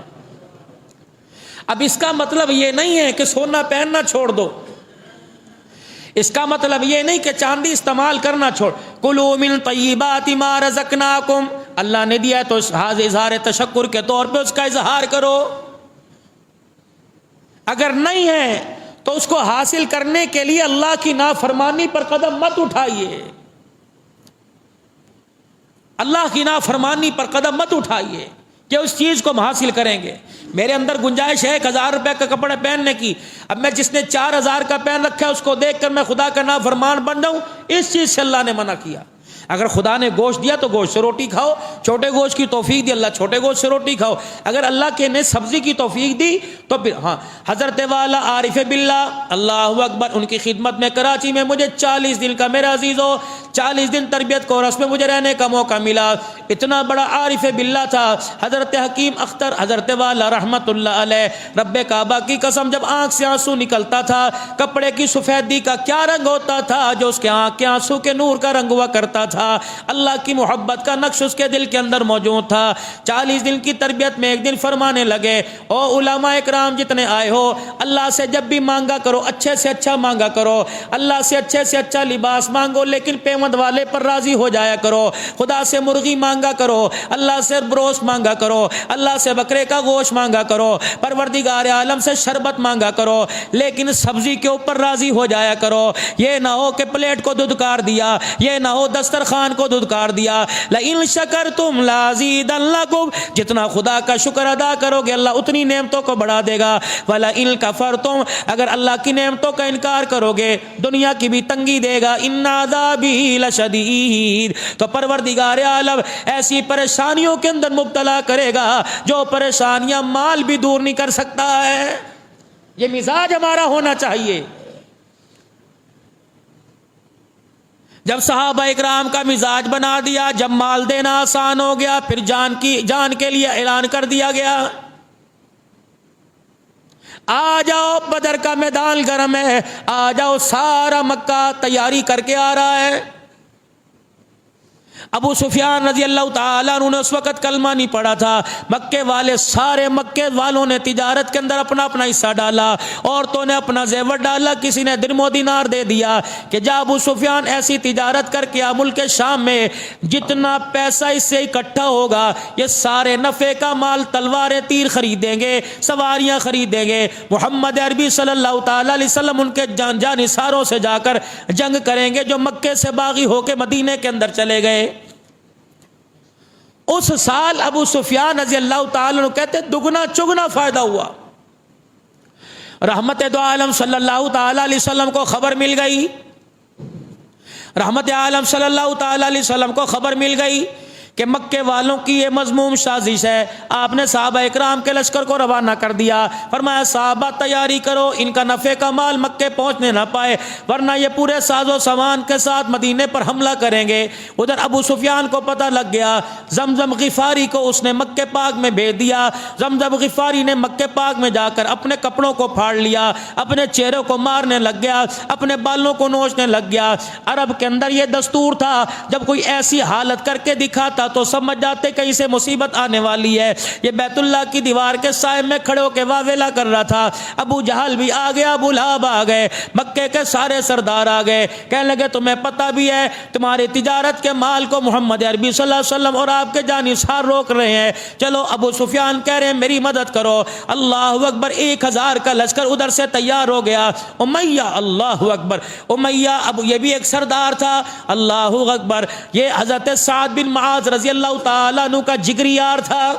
اب اس کا مطلب یہ نہیں ہے کہ سونا پہننا چھوڑ دو، اس کا مطلب یہ نہیں کہ چاندی استعمال کرنا چھوڑ، کلوا من طیبات ما رزقناکم، اللہ نے دیا ہے تو اظہار تشکر کے طور پہ اس کا اظہار کرو، اگر نہیں ہے تو اس کو حاصل کرنے کے لیے اللہ کی نافرمانی پر قدم مت اٹھائیے، اللہ کی نافرمانی پر قدم مت اٹھائیے کہ اس چیز کو ہم حاصل کریں گے۔ میرے اندر گنجائش ہے 1000 روپے کا کپڑے پہننے کی، اب میں جس نے 4000 کا پہن رکھا ہے اس کو دیکھ کر میں خدا کا نافرمان بن جاؤں، اس چیز سے اللہ نے منع کیا۔ اگر خدا نے گوشت دیا تو گوشت سے روٹی کھاؤ، چھوٹے گوشت کی توفیق دی اللہ چھوٹے گوشت سے روٹی کھاؤ، اگر اللہ کے نے سبزی کی توفیق دی تو پھر ہاں۔ حضرت والا عارف باللہ اللہ اکبر، ان کی خدمت میں کراچی میں مجھے 40 دن کا، میرا عزیزو 40 دن تربیت کورس میں مجھے رہنے کا موقع ملا، اتنا بڑا عارف باللہ تھا حضرت حکیم اختر حضرت والا رحمت اللہ علیہ۔ رب کعبہ کی قسم جب آنکھ سے آنسو نکلتا تھا، کپڑے کی سفیدی کا کیا رنگ ہوتا تھا جو اس کے آنکھ کے آنسو کے نور کا رنگ ہوا کرتا تھا، اللہ کی محبت کا نقش اس کے دل کے اندر موجود تھا۔ 40 دن کی تربیت میں ایک دن فرمانے لگے او علماء اکرام جتنے آئے ہو، اللہ سے جب بھی مانگا کرو اچھے سے اچھا مانگا کرو، اللہ سے اچھے سے اچھا لباس مانگو لیکن پیمند والے پر راضی ہو جایا کرو، خدا سے مرغی مانگا کرو، اللہ سے بروس مانگا کرو، اللہ سے بکرے کا گوشت مانگا کرو، پروردگار عالم سے شربت مانگا کرو لیکن سبزی کے اوپر راضی ہو جایا کرو، یہ نہ ہو کہ پلیٹ کو دھدکار دیا، یہ نہ ہو دسترخوان کو دھدکار دیا۔ لئن شکرتم لازیدنکم، جتنا خدا کا شکر ادا کرو گے اللہ اتنی نعمتوں کو بڑھا دے گا، ولئن کفرتم، اگر اللہ کی نعمتوں کا انکار کرو گے دنیا کی بھی تنگی دے گا، ان عذابی لشدید، تو پروردگار عالم ایسی پریشانیوں کے اندر مبتلا کرے گا جو پریشانیاں مال بھی دور نہیں کر سکتا ہے۔ یہ مزاج ہمارا ہونا چاہیے۔ جب صحابہ اکرام کا مزاج بنا دیا، جب مال دینا آسان ہو گیا، پھر جان کے لیے اعلان کر دیا گیا آ جاؤ بدر کا میدان گرم ہے، آ جاؤ، سارا مکہ تیاری کر کے آ رہا ہے۔ ابو سفیان رضی اللہ تعالیٰ عنہ نے اس وقت کلمہ نہیں پڑھا تھا، مکے والے سارے مکے والوں نے تجارت کے اندر اپنا اپنا حصہ ڈالا، عورتوں نے اپنا زیور ڈالا، کسی نے درم و دینار دے دیا کہ جا ابو سفیان ایسی تجارت کر کے ملک شام میں جتنا پیسہ اس سے اکٹھا ہوگا یہ سارے نفع کا مال تلواریں تیر خریدیں گے، سواریاں خریدیں گے، محمد عربی صلی اللہ تعالیٰ علیہ وسلم ان کے جانثاروں سے جا کر جنگ کریں گے جو مکے سے باغی ہو کے مدینے کے اندر چلے گئے۔ اس سال ابو سفیان رضی اللہ تعالیٰ عنہ کہتے دگنا چگنا فائدہ ہوا۔ رحمت دو عالم صلی اللہ تعالیٰ علیہ وسلم کو خبر مل گئی، رحمت عالم صلی اللہ تعالیٰ علیہ وسلم کو خبر مل گئی کہ مکے والوں کی یہ مذموم سازش ہے. آپ نے صحابہ اکرام کے لشکر کو روانہ کر دیا. فرمایا صحابہ تیاری کرو، ان کا نفع کا مال مکے پہنچنے نہ پائے ورنہ یہ پورے ساز و سامان کے ساتھ مدینے پر حملہ کریں گے. ادھر ابو سفیان کو پتہ لگ گیا. زمزم غفاری کو اس نے مکے پاک میں بھیج دیا. زمزم غفاری نے مکے پاک میں جا کر اپنے کپڑوں کو پھاڑ لیا، اپنے چہروں کو مارنے لگ گیا، اپنے بالوں کو نوچنے لگ گیا. عرب کے اندر یہ دستور تھا، جب کوئی ایسی حالت کر کے دکھاتا تو سمجھ جاتے کہیں سے مصیبت آنے والی ہے. یہ بیت اللہ کی دیوار کے سائے میں کھڑے ہو کے واویلا کر رہا تھا. ابو جہل بھی آ گیا، ابو لہب آ گئے، مکے کے سارے سردار آ گئے. کہنے لگے تمہیں پتہ بھی ہے تمہاری تجارت کے مال کو محمد عربی صلی اللہ علیہ وسلم اور آپ کے جانثار روک رہے ہیں. چلو ابو سفیان کہہ رہے ہیں میری مدد کرو. اللہ اکبر، 1000 کا لشکر ادھر سے تیار ہو گیا. امیہ، اللہ اکبر، امیہ اب یہ بھی ایک سردار تھا. اللہ اکبر، یہ حضرت سعد بن معاذ رضی اللہ تعالیٰ عنہ کا جگری یار تھا.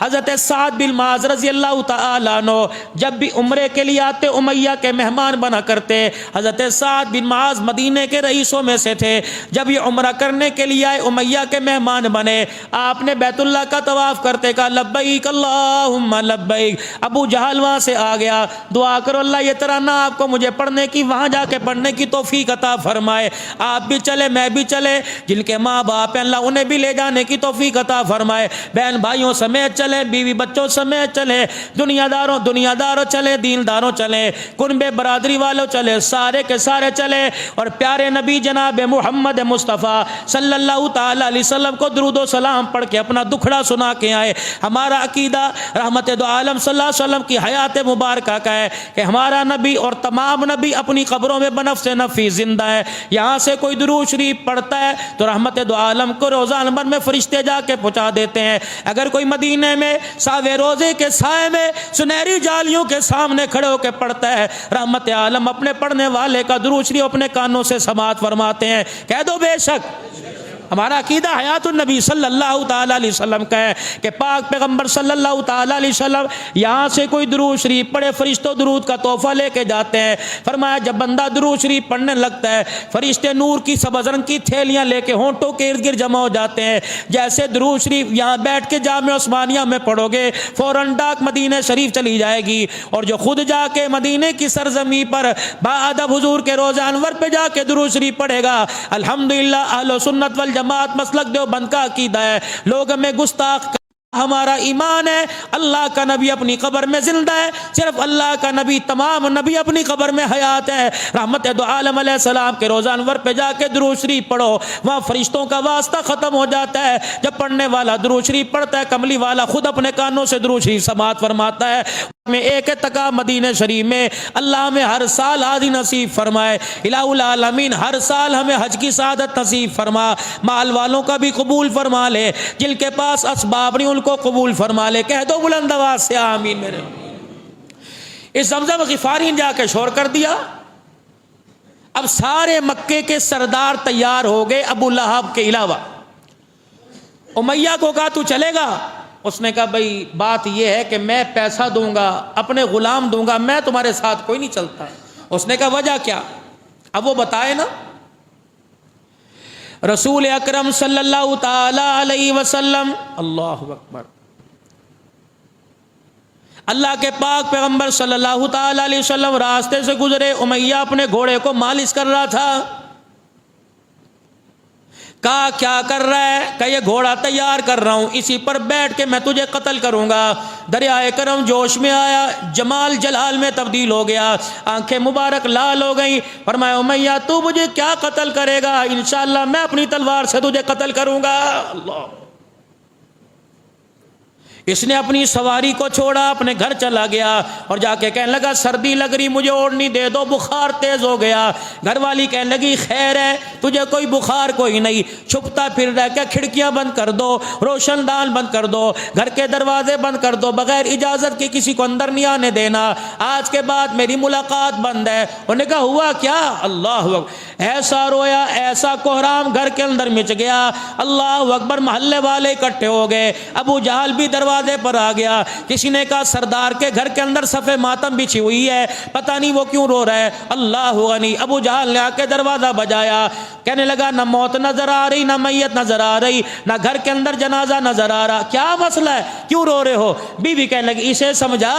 حضرت سعد بن معاذ رضی اللہ تعالیٰ عنہ جب بھی عمرے کے لیے آتے امیہ کے مہمان بنا کرتے. حضرت سعد بن معاذ مدینے کے رئیسوں میں سے تھے. جب یہ عمرہ کرنے کے لیے آئے امیہ کے مہمان بنے. آپ نے بیت اللہ کا طواف کرتے کہا لبیک اللہم لبیک. ابو جہل وہاں سے آ گیا. دعا کرو اللہ یہ ترانہ آپ کو مجھے پڑھنے کی، وہاں جا کے پڑھنے کی توفیق عطا فرمائے. آپ بھی چلے، میں بھی چلے، جن کے ماں باپ ہیں اللہ انہیں بھی لے جانے کی توفیق عطا فرمائے. بہن بھائیوں سمیت چلے، بیوی بچوں سمیت چلے، دنیا داروں چلے، دینداروں چلے، کنبے برادری والوں چلے، سارے کے سارے چلے اور پیارے نبی جناب محمد مصطفیٰ صلی اللہ تعالی علیہ وسلم کو درود و سلام پڑھ کے اپنا دکھڑا سنا کے آئے. ہمارا عقیدہ رحمت دو عالم صلی اللہ علیہ وسلم کی حیات مبارکہ کا ہے کہ ہمارا نبی اور تمام نبی اپنی قبروں میں بنفس نفی زندہ ہے. یہاں سے کوئی درود شریف پڑھتا ہے تو رحمت دو عالم کو روزانہ بھر میں فرشتے جا کے پہنچا دیتے ہیں. اگر کوئی مدینے میں ساوے روزے کے سائے میں سنہری جالیوں کے سامنے کھڑے ہو کے پڑھتا ہے رحمت عالم اپنے پڑھنے والے کا درود شریف اپنے کانوں سے سماعت فرماتے ہیں. کہہ دو بے شک. ہمارا عقیدہ حیات النبی صلی اللہ تعالی علیہ وسلم کا ہے کہ پاک پیغمبر صلی اللہ تعالی علیہ وسلم یہاں سے کوئی درود شریف پڑھے فرشتوں درود کا تحفہ لے کے جاتے ہیں. فرمایا جب بندہ درود شریف پڑھنے لگتا ہے فرشتے نور کی سبز رنگ کی تھیلیاں لے کے ہونٹوں کے ارد گرد جمع ہو جاتے ہیں. جیسے درود شریف یہاں بیٹھ کے جامع عثمانیہ میں پڑھو گے فوراً ڈاک مدینہ شریف چلی جائے گی اور جو خود جا کے مدینے کی سرزمین پر باادب حضور کے روضہ انور پہ جا کے درود شریف پڑھے گا الحمدللہ اہل سنت والجماعت مسلک دیوبند کا عقیدہ ہے. لوگ ہمیں گستاخ ہمارا ایمان ہے اللہ کا نبی اپنی قبر میں زندہ ہے. صرف اللہ کا نبی، تمام نبی اپنی قبر میں حیات ہے. رحمت دو عالم علیہ السلام کے روزہ انور پہ جا کے درود شریف پڑھو، وہاں فرشتوں کا واسطہ ختم ہو جاتا ہے. جب پڑھنے والا درود شریف پڑھتا ہے کملی والا خود اپنے کانوں سے درود شریف سماعت فرماتا ہے. میں ایک اتقا مدینہ شریف میں اللہ ہمیں ہر سال حاضری نصیب فرمائے. الہ العالمین ہر سال ہمیں حج کی سعادت نصیب فرما. مال والوں کا بھی قبول فرما لے، جن کے پاس اسباب نہیں ان کو قبول فرما لے. کہہ دو بلند آواز سے آمین. میرے اس زمزم غفاری نے جا کے شور کر دیا. اب سارے مکے کے سردار تیار ہو گئے ابو لہب کے علاوہ. امیہ کو کہا تو چلے گا؟ اس نے کہا بھائی بات یہ ہے کہ میں پیسہ دوں گا، اپنے غلام دوں گا، میں تمہارے ساتھ کوئی نہیں چلتا. اس نے کہا وجہ کیا؟ اب وہ بتائے نا. رسول اکرم صلی اللہ تعالی علیہ وسلم، اللہ اکبر، اللہ کے پاک پیغمبر صلی اللہ تعالی علیہ وسلم راستے سے گزرے. امیہ اپنے گھوڑے کو مالش کر رہا تھا. کہا کیا کر رہا ہے؟ کہ یہ گھوڑا تیار کر رہا ہوں، اسی پر بیٹھ کے میں تجھے قتل کروں گا. دریائے کرم جوش میں آیا، جمال جلال میں تبدیل ہو گیا، آنکھیں مبارک لال ہو گئیں. فرمایا امیہ تو مجھے کیا قتل کرے گا؟ انشاءاللہ میں اپنی تلوار سے تجھے قتل کروں گا. اللہ. اس نے اپنی سواری کو چھوڑا، اپنے گھر چلا گیا اور جا کے کہنے لگا سردی لگ رہی، مجھے اوڑھنی دے دو، بخار تیز ہو گیا. گھر والی کہنے لگی خیر ہے تجھے کوئی بخار کوئی نہیں، چھپتا پھر رہا کیا؟ کھڑکیاں بند کر دو، روشن دان بند کر دو، گھر کے دروازے بند کر دو، بغیر اجازت کے کسی کو اندر نہیں آنے دینا، آج کے بعد میری ملاقات بند ہے. انہوں نے کہا ہوا کیا؟ اللہ اکبر. ایسا رویا، ایسا کوہرام گھر کے اندر مچ گیا. اللہ اکبر. محلے والے اکٹھے ہو گئے. ابو جہل بھی دروازے پر آ گیا. کسی نے کہا سردار کے گھر کے اندر صفے ماتم بچھی ہوئی ہے، پتہ نہیں وہ کیوں رو رہا ہے. اللہ غنی. ابو جہل نے آ کے دروازہ بجایا. کہنے لگا نہ موت نظر آ رہی، نہ میت نظر آ رہی، نہ گھر کے اندر جنازہ نظر آ رہا، کیا مسئلہ ہے، کیوں رو رہے ہو؟ بیوی کہنے لگی اسے سمجھا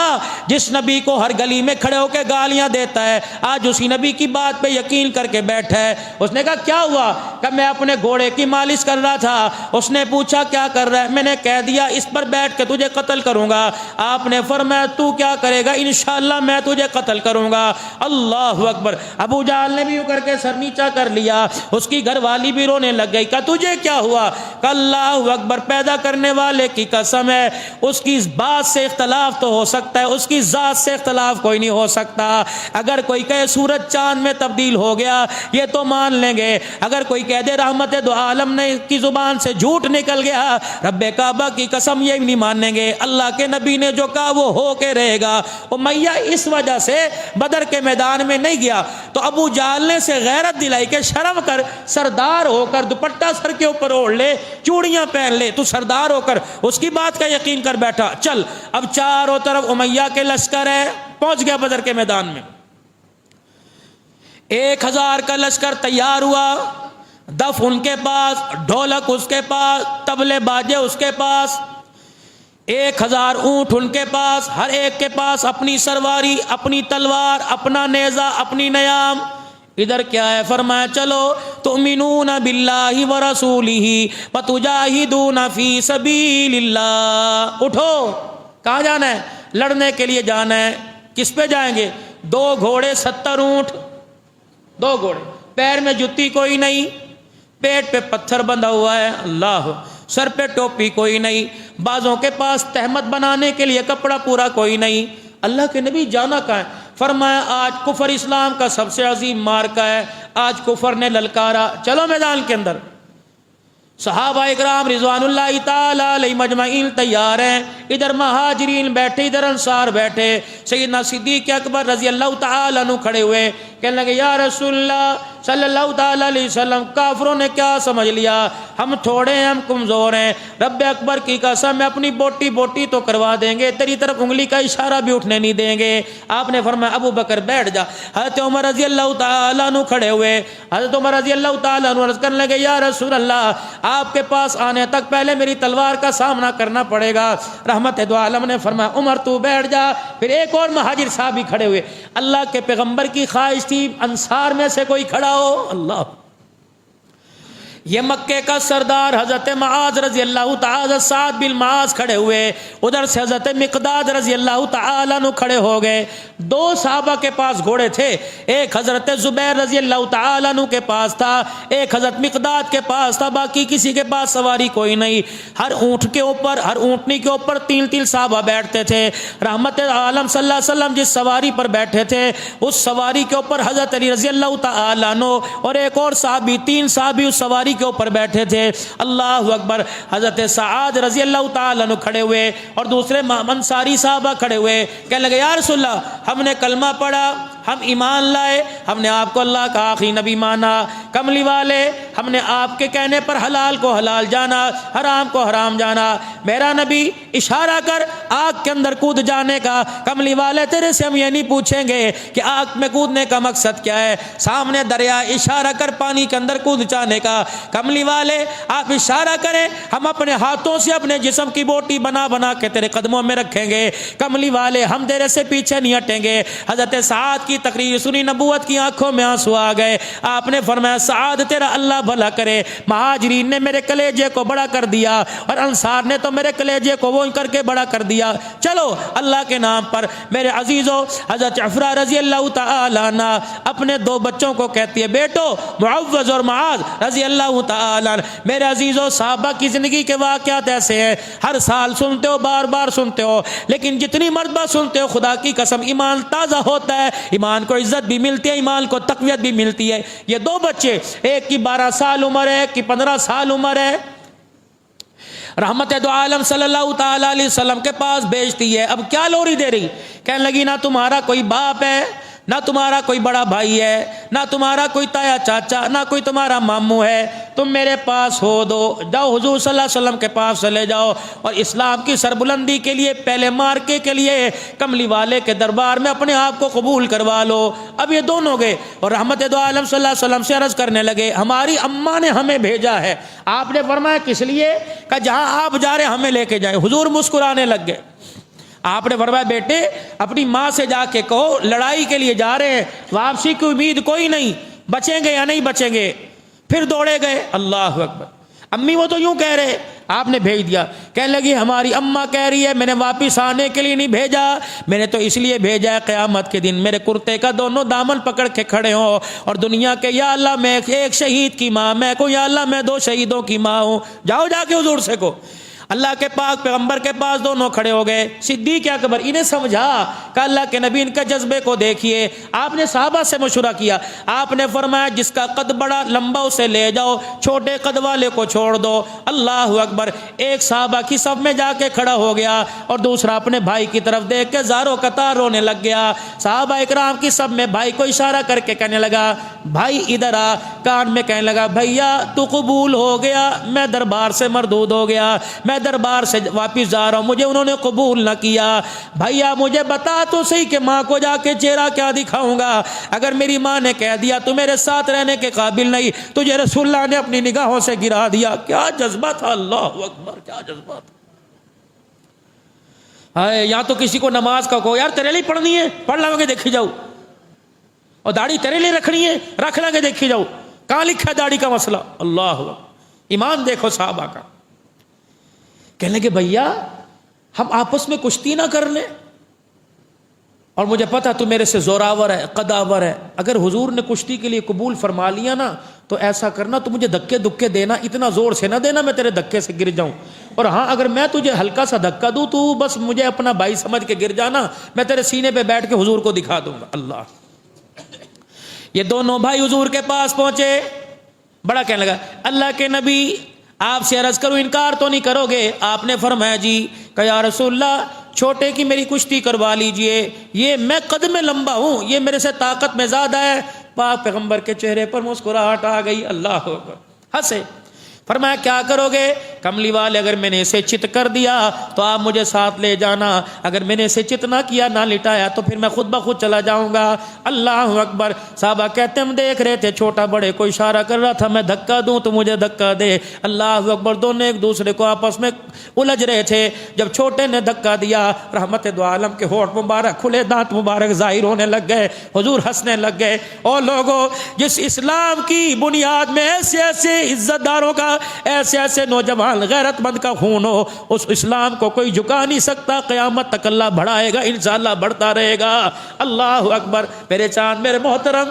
جس نبی کو ہر گلی میں کھڑے ہو کے گالیاں دیتا ہے، آج اسی نبی کی بات پہ یقین کر کے بیٹھا ہے۔ اس نے کہا کیا ہوا؟ کہ میں اپنے گھوڑے کی مالش کر رہا تھا۔ اس نے پوچھا کیا کر رہا ہے؟ میں نے کہہ دیا اس پر بیٹھ کے تجھے قتل کروں گا۔ آپ نے فرمایا تو کیا کرے گا؟ انشاءاللہ میں تجھے قتل کروں گا۔ اللہ اکبر۔ ابو جہل نے بھی یوں کر کے سر نیچا کر لیا، اس کی گھر والی بھی رونے لگ گئی۔ کہا تجھے کیا ہوا؟ کہ اللہ اکبر، پیدا کرنے والے کی قسم ہے اس کی بات سے اختلاف تو ہو سکتا ہے، اس کی ذات سے اختلاف کوئی نہیں ہو سکتا۔ اگر کوئی کہے سورج چاند میں تبدیل ہو گیا یہ تو مان لیں گے، اگر کوئی کہہ دے رحمت دو عالم نے کی زبان سے جھوٹ نکل گیا، رب کعبہ کی قسم یہ بھی نہیں مانیں گے۔ اللہ کے نبی نے جو کہا وہ ہو کے رہے گا۔ امیہ اس وجہ سے بدر کے میدان میں نہیں گیا تو ابو جہل نے سے غیرت دلائی کہ شرم کر، سردار ہو کر دوپٹہ سر کے اوپر اوڑھ لے، چوڑیاں پہن لے، تو سردار ہو کر اس کی بات کا یقین کر بیٹھا۔ چل اب چاروں طرف امیہ کے لشکر ہے، پہنچ گیا بدر کے میدان میں۔ 1000 کا لشکر تیار ہوا، دف ان کے پاس، ڈھولک اس کے پاس، طبلے باجے اس کے پاس، 1000 اونٹ ان کے پاس، ہر ایک کے پاس اپنی سرواری، اپنی تلوار، اپنا نیزہ، اپنی نیام۔ ادھر کیا ہے؟ فرمایا چلو تؤمنون باللہ ورسولہ فتجاہدون فی سبیل اللہ۔ اٹھو، کہاں جانا ہے؟ لڑنے کے لیے جانا ہے۔ کس پہ جائیں گے؟ 2 گھوڑے 70 اونٹ، 2 گھوڑے، پیر میں جتی کوئی نہیں، پیٹ پہ پتھر بندھا ہوا ہے، اللہ، سر پہ ٹوپی کوئی نہیں، بازوں کے پاس تہمت بنانے کے لیے کپڑا پورا کوئی نہیں۔ اللہ کے نبی جانا کہاں ہے؟ فرمایا آج کفر اسلام کا سب سے عظیم مارکہ ہے، آج کفر نے للکارا، چلو میدان کے اندر۔ صحابہ اکرام رضوان اللہ تعالی علیہ مجمعین تیار ہیں، ادھر مہاجرین بیٹھے، ادھر انصار بیٹھے۔ سیدنا صدیق اکبر رضی اللہ تعالی عنہ کھڑے ہوئے، کہنے لگے یا رسول اللہ صلی اللہ تعالی علیہ وسلم، کافروں نے کیا سمجھ لیا، ہم تھوڑے ہیں، ہم کمزور ہیں، رب اکبر کی قسم میں اپنی بوٹی بوٹی تو کروا دیں گے، تیری طرف انگلی کا اشارہ بھی اٹھنے نہیں دیں گے۔ آپ نے فرمایا ابو بکر بیٹھ جا۔ حضرت عمر رضی اللہ تعالی عنہ کھڑے ہوئے، حضرت عمر رضی اللہ تعالی عنہ عرض کرنے لگے یا رسول اللہ آپ کے پاس آنے تک پہلے میری تلوار کا سامنا کرنا پڑے گا۔ رحمت دو عالم نے فرمایا عمر تو بیٹھ جا۔ پھر ایک اور مہاجر صاحب بھی کھڑے ہوئے، اللہ کے پیغمبر کی خواہش تھی انصار میں سے کوئی کھڑا ہو۔ اللہ، یہ مکے کا سردار حضرت معاذ رضی اللہ تعالی، سعد بن معاذ کھڑے ہوئے، ادھر سے حضرت مقداد رضی اللہ تعالی عنہ کھڑے ہو گئے۔ 2 صحابہ کے پاس گھوڑے تھے، ایک حضرت زبیر رضی اللہ تعالی عنہ کے پاس تھا، ایک حضرت مقداد کے پاس تھا، باقی کسی کے پاس سواری کوئی نہیں۔ ہر اونٹ کے اوپر، ہر اونٹنی کے اوپر 3 صحابہ بیٹھتے تھے۔ رحمت عالم صلی اللہ علیہ وسلم جس سواری پر بیٹھے تھے اس سواری کے اوپر حضرت علی رضی اللہ تعالی عنہ اور ایک اور صحابی، 3 صحابی اس سواری کے اوپر بیٹھے تھے۔ اللہ اکبر۔ حضرت سعد رضی اللہ تعالی عنہ کھڑے ہوئے اور دوسرے انصاری صحابہ کھڑے ہوئے، کہنے لگے یا رسول اللہ ہم نے کلمہ پڑھا، ہم ایمان لائے، ہم نے آپ کو اللہ کا آخری نبی مانا، کملی والے ہم نے آپ کے کہنے پر حلال کو حلال جانا، حرام کو حرام جانا، میرا نبی اشارہ کر آگ کے اندر کود جانے کا۔ کملی والے تیرے سے ہم یہ نہیں پوچھیں گے کہ آگ میں کودنے کا مقصد کیا ہے، سامنے دریا، اشارہ کر پانی کے اندر کود جانے کا۔ کملی والے آپ اشارہ کریں، ہم اپنے ہاتھوں سے اپنے جسم کی بوٹی بنا بنا کے تیرے قدموں میں رکھیں گے۔ کملی والے ہم تیرے سے پیچھے نہیں ہٹیں گے۔ حضرت سعد کی تقریر سنی، نبوت کی آنکھوں میں آنسو آ گئے۔ آپ نے فرمایا سعد تیرا اللہ بھلا کرے، مہاجرین نے میرے کلیجے کو بڑا کر دیا اور انصار نے تو میرے کلیجے کو وہ کر کے بڑا کر دیا، چلو اللہ کے نام پر۔ میرے عزیزو، حضرت عفرہ رضی اللہ تعالی عنہ اپنے 2 بچوں کو کہتی ہے بیٹو معوذ اور معاذ رضی اللہ تعالی عنہ۔ میرے عزیزو، صحابہ کی زندگی کے واقعات ایسے ہیں، ہر سال سنتے ہو، بار بار سنتے ہو، لیکن جتنی مرتبہ سنتے ہو خدا کی قسم ایمان تازہ ہوتا ہے، ایمان کو عزت بھی ملتی ہے، ایمان کو تقویت بھی ملتی ہے۔ یہ 2 بچے، ایک کی 12 سال عمر ہے، ایک کی 15 سال عمر ہے، رحمت دو عالم صلی اللہ تعالی علیہ وسلم کے پاس بھیجتی ہے۔ اب کیا لوری دے رہی؟ کہنے لگی نہ تمہارا کوئی باپ ہے، نہ تمہارا کوئی بڑا بھائی ہے، نہ تمہارا کوئی تایا چاچا، نہ کوئی تمہارا ماموں ہے، تم میرے پاس ہو دو، جاؤ حضور صلی اللہ علیہ وسلم کے پاس چلے جاؤ اور اسلام کی سربلندی کے لیے پہلے مارکے کے لیے کملی والے کے دربار میں اپنے آپ کو قبول کروا لو۔ اب یہ دونوں گئے اور رحمت دو عالم صلی اللہ علیہ وسلم سے عرض کرنے لگے، ہماری اماں نے ہمیں بھیجا ہے۔ آپ نے فرمایا کس لیے؟ کہ جہاں آپ جا رہے ہمیں لے کے جائیں۔ حضور مسکرانے لگ گئے۔ آپ نے فرمایا بیٹے اپنی ماں سے جا کے کہو لڑائی کے لیے جا رہے ہیں، واپسی کی امید کوئی نہیں، بچیں گے یا نہیں بچیں گے۔ پھر دوڑے گئے۔ اللہ اکبر۔ امی وہ تو یوں کہہ رہے، آپ نے بھیج دیا۔ کہنے لگی ہماری اماں کہہ رہی ہے میں نے واپس آنے کے لیے نہیں بھیجا، میں نے تو اس لیے بھیجا ہے قیامت کے دن میرے کرتے کا دونوں دامن پکڑ کے کھڑے ہوں اور دنیا کے یا اللہ میں ایک شہید کی ماں میں کو، یا اللہ میں 2 شہیدوں کی ماں ہوں۔ جاؤ جا کے حضور سے کو۔ اللہ کے پاک پیغمبر کے پاس دونوں کھڑے ہو گئے۔ صدیق اکبر انہیں سمجھا کہ اللہ کے نبی ان کے جذبے کو دیکھیے۔ آپ نے صحابہ سے مشورہ کیا، آپ نے فرمایا جس کا قد بڑا لمبا اسے لے جاؤ، چھوٹے قد والے کو چھوڑ دو۔ اللہ اکبر۔ ایک صحابہ کی صف میں جا کے کھڑا ہو گیا اور دوسرا اپنے بھائی کی طرف دیکھ کے زاروں قطار رونے لگ گیا۔ صحابہ اکرام کی صف میں بھائی کو اشارہ کر کے کہنے لگا بھائی ادھر آ، کان میں کہنے لگا بھیا تو قبول ہو گیا، میں دربار سے مردود ہو گیا، میں دربار سے واپس جا رہا ہوں، مجھے انہوں نے قبول نہ کیا۔ بھیا مجھے بتا تو صحیح کہ ماں کو جا کے چہرہ کیا دکھاؤں گا؟ اگر میری ماں نے کہہ دیا تو میرے ساتھ رہنے کے قابل نہیں، تجھے رسول اللہ نے اپنی نگاہوں سے گرا دیا۔ کیا جذبہ تھا، اللہ اکبر، کیا جذبہ تھا۔ یا تو کسی کو نماز کا کہو یار تیرے لیے پڑھنی ہے پڑھ لیں گے دیکھی جاؤ، اور داڑھی تیرے لیے رکھنی ہے رکھ لیں گے دیکھی جاؤ، کہاں لکھا ہے داڑھی کا مسئلہ؟ اللہ اکبر۔ ایمان دیکھو صحابہ کا۔ کہنے لگے بھیا ہم آپس میں کشتی نہ کر لیں، اور مجھے پتا تو میرے سے زوراور ہے قداور ہے، اگر حضور نے کشتی کے لیے قبول فرما لیا نا تو ایسا کرنا تو مجھے دھکے دکے دینا، اتنا زور سے نہ دینا میں تیرے دھکے سے گر جاؤں، اور ہاں اگر میں تجھے ہلکا سا دھکا دوں تو بس مجھے اپنا بھائی سمجھ کے گر جانا، میں تیرے سینے پہ بیٹھ کے حضور کو دکھا دوں گا۔ اللہ۔ یہ دونوں بھائی حضور کے پاس پہنچے، بڑا کہنے لگا اللہ کے نبی آپ سے عرض کروں انکار تو نہیں کرو گے؟ آپ نے فرمایا جی۔ کہ یا رسول اللہ چھوٹے کی میری کشتی کروا لیجئے، یہ میں قد میں لمبا ہوں، یہ میرے سے طاقت میں زیادہ ہے۔ پاک پیغمبر کے چہرے پر مسکراہٹ آ گئی۔ اللہ اکبر۔ ہنسے۔ فرمایا کیا کرو گے؟ کملی والے اگر میں نے اسے چت کر دیا تو آپ مجھے ساتھ لے جانا، اگر میں نے اسے چت نہ کیا نہ لٹایا تو پھر میں خود بخود چلا جاؤں گا۔ اللہ اکبر۔ صحابہ کہتے ہم دیکھ رہے تھے چھوٹا بڑے کو اشارہ کر رہا تھا میں دھکا دوں تو مجھے دھکا دے۔ اللہ اکبر۔ دونوں ایک دوسرے کو آپس میں الجھ رہے تھے، جب چھوٹے نے دھکا دیا رحمت دو عالم کے ہونٹ مبارک کھلے، دانت مبارک ظاہر ہونے لگ گئے، حضور ہنسنے لگ گئے۔ اور لوگوں جس اسلام کی بنیاد میں ایسے ایسے عزت داروں کا، ایسے ایسے نوجوان غیرت مند کا خون ہو، اس اسلام کو کوئی جھکا نہیں سکتا، قیامت تک اللہ بڑھائے گا، انشاءاللہ بڑھتا رہے گا۔ اللہ اکبر۔ میرے چاند میرے محترم،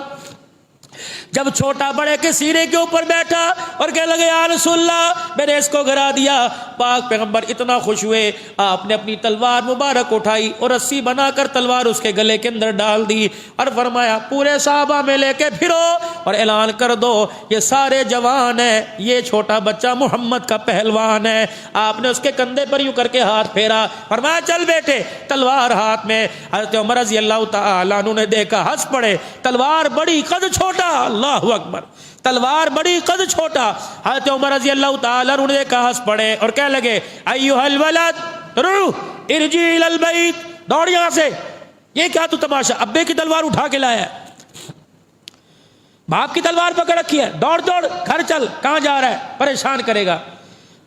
جب چھوٹا بڑے کے سینے کے اوپر بیٹھا اور کہنے لگے یا رسول اللہ میں نے اس کو گرا دیا، پاک پیغمبر اتنا خوش ہوئے، آپ نے اپنی تلوار مبارک اٹھائی اور رسی بنا کر تلوار اس کے گلے کے اندر ڈال دی اور فرمایا پورے صحابہ میں لے کے پھرو اور اعلان کر دو یہ سارے جوان ہیں، یہ چھوٹا بچہ محمد کا پہلوان ہے۔ آپ نے اس کے کندھے پر یوں کر کے ہاتھ پھیرا، فرمایا چل بیٹے، تلوار ہاتھ میں۔ حضرت عمر رضی اللہ تعالیٰ عنہ نے دیکھا، ہنس پڑے، تلوار بڑی قد چھوٹا، اللہ اکبر، تلوار بڑی قد چھوٹا۔ حضرت عمر رضی اللہ تعالیٰ عنہ نے دیکھا، ہنس پڑے اور کہنے لگے ایھا الولد روح ارجع الی البیت، دوڑ یہاں سے، یہ کیا تو تماشا، ابے کی تلوار اٹھا کے لایا ہے، باپ کی تلوار پکڑ رکھی ہے، دوڑ دوڑ گھر چل، کہاں جا رہا ہے، پریشان کرے گا۔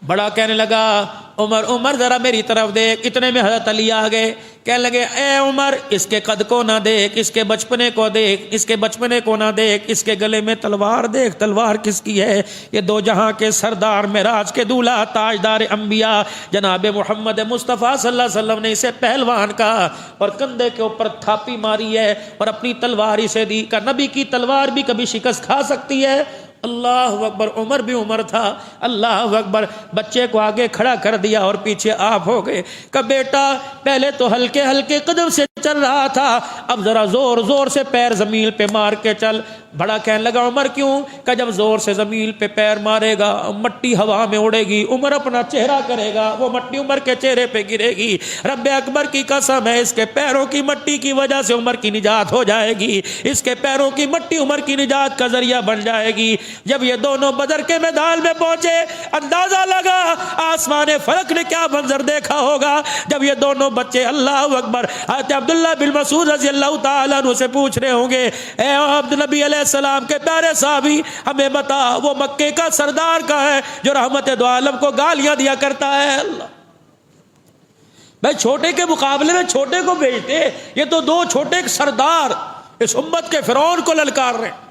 بڑا کہنے لگا عمر ذرا میری طرف دیکھ۔ اتنے میں حضرت علی آ گئے، کہنے لگے اے عمر اس کے قد کو نہ دیکھ، اس کے بچپنے کو دیکھ، اس کے بچپنے کو نہ دیکھ، اس کے گلے میں تلوار دیکھ، تلوار کس کی ہے؟ یہ دو جہاں کے سردار، معراج کے دولہا، تاجدار انبیاء جناب محمد مصطفیٰ صلی اللہ علیہ وسلم نے اسے پہلوان کہا اور کندھے کے اوپر تھاپی ماری ہے اور اپنی تلوار اسے دی، کہ نبی کی تلوار بھی کبھی شکست کھا سکتی ہے۔ اللہ اکبر۔ عمر بھی عمر تھا، اللہ اکبر۔ بچے کو آگے کھڑا کر دیا اور پیچھے آپ ہو گئے کہ بیٹا پہلے تو ہلکے ہلکے قدم سے چل رہا تھا، اب ذرا زور زور سے پیر زمین پہ مار کے چل۔ بڑا کہنے لگا عمر کیوں؟ کہ جب زور سے زمین پہ پیر مارے گا مٹی ہوا میں اڑے گی، عمر اپنا چہرہ کرے گا وہ مٹی عمر کے چہرے پہ گرے گی، رب اکبر کی قسم ہے اس کے پیروں کی مٹی کی وجہ سے عمر کی نجات ہو جائے گی، اس کے پیروں کی مٹی عمر کی نجات کا ذریعہ بن جائے گی۔ جب یہ دونوں بدر کے میدان میں پہنچے اندازہ لگا آسمان فلک نے کیا منظر دیکھا ہوگا جب یہ دونوں بچے اللہ اکبر حضرت عبداللہ بن مسعود رضی اللہ تعالیٰ عنہ سے پوچھ رہے ہوں گے اے عبد نبی علیہ السلام کے پیارے صحابی ہمیں بتا وہ مکے کا سردار کا ہے جو رحمت دو عالم کو گالیاں دیا کرتا ہے؟ اللہ بھائی چھوٹے کے مقابلے میں چھوٹے کو بھیجتے، یہ تو دو چھوٹے سردار اس امت کے فرعون کو للکار رہے ہیں۔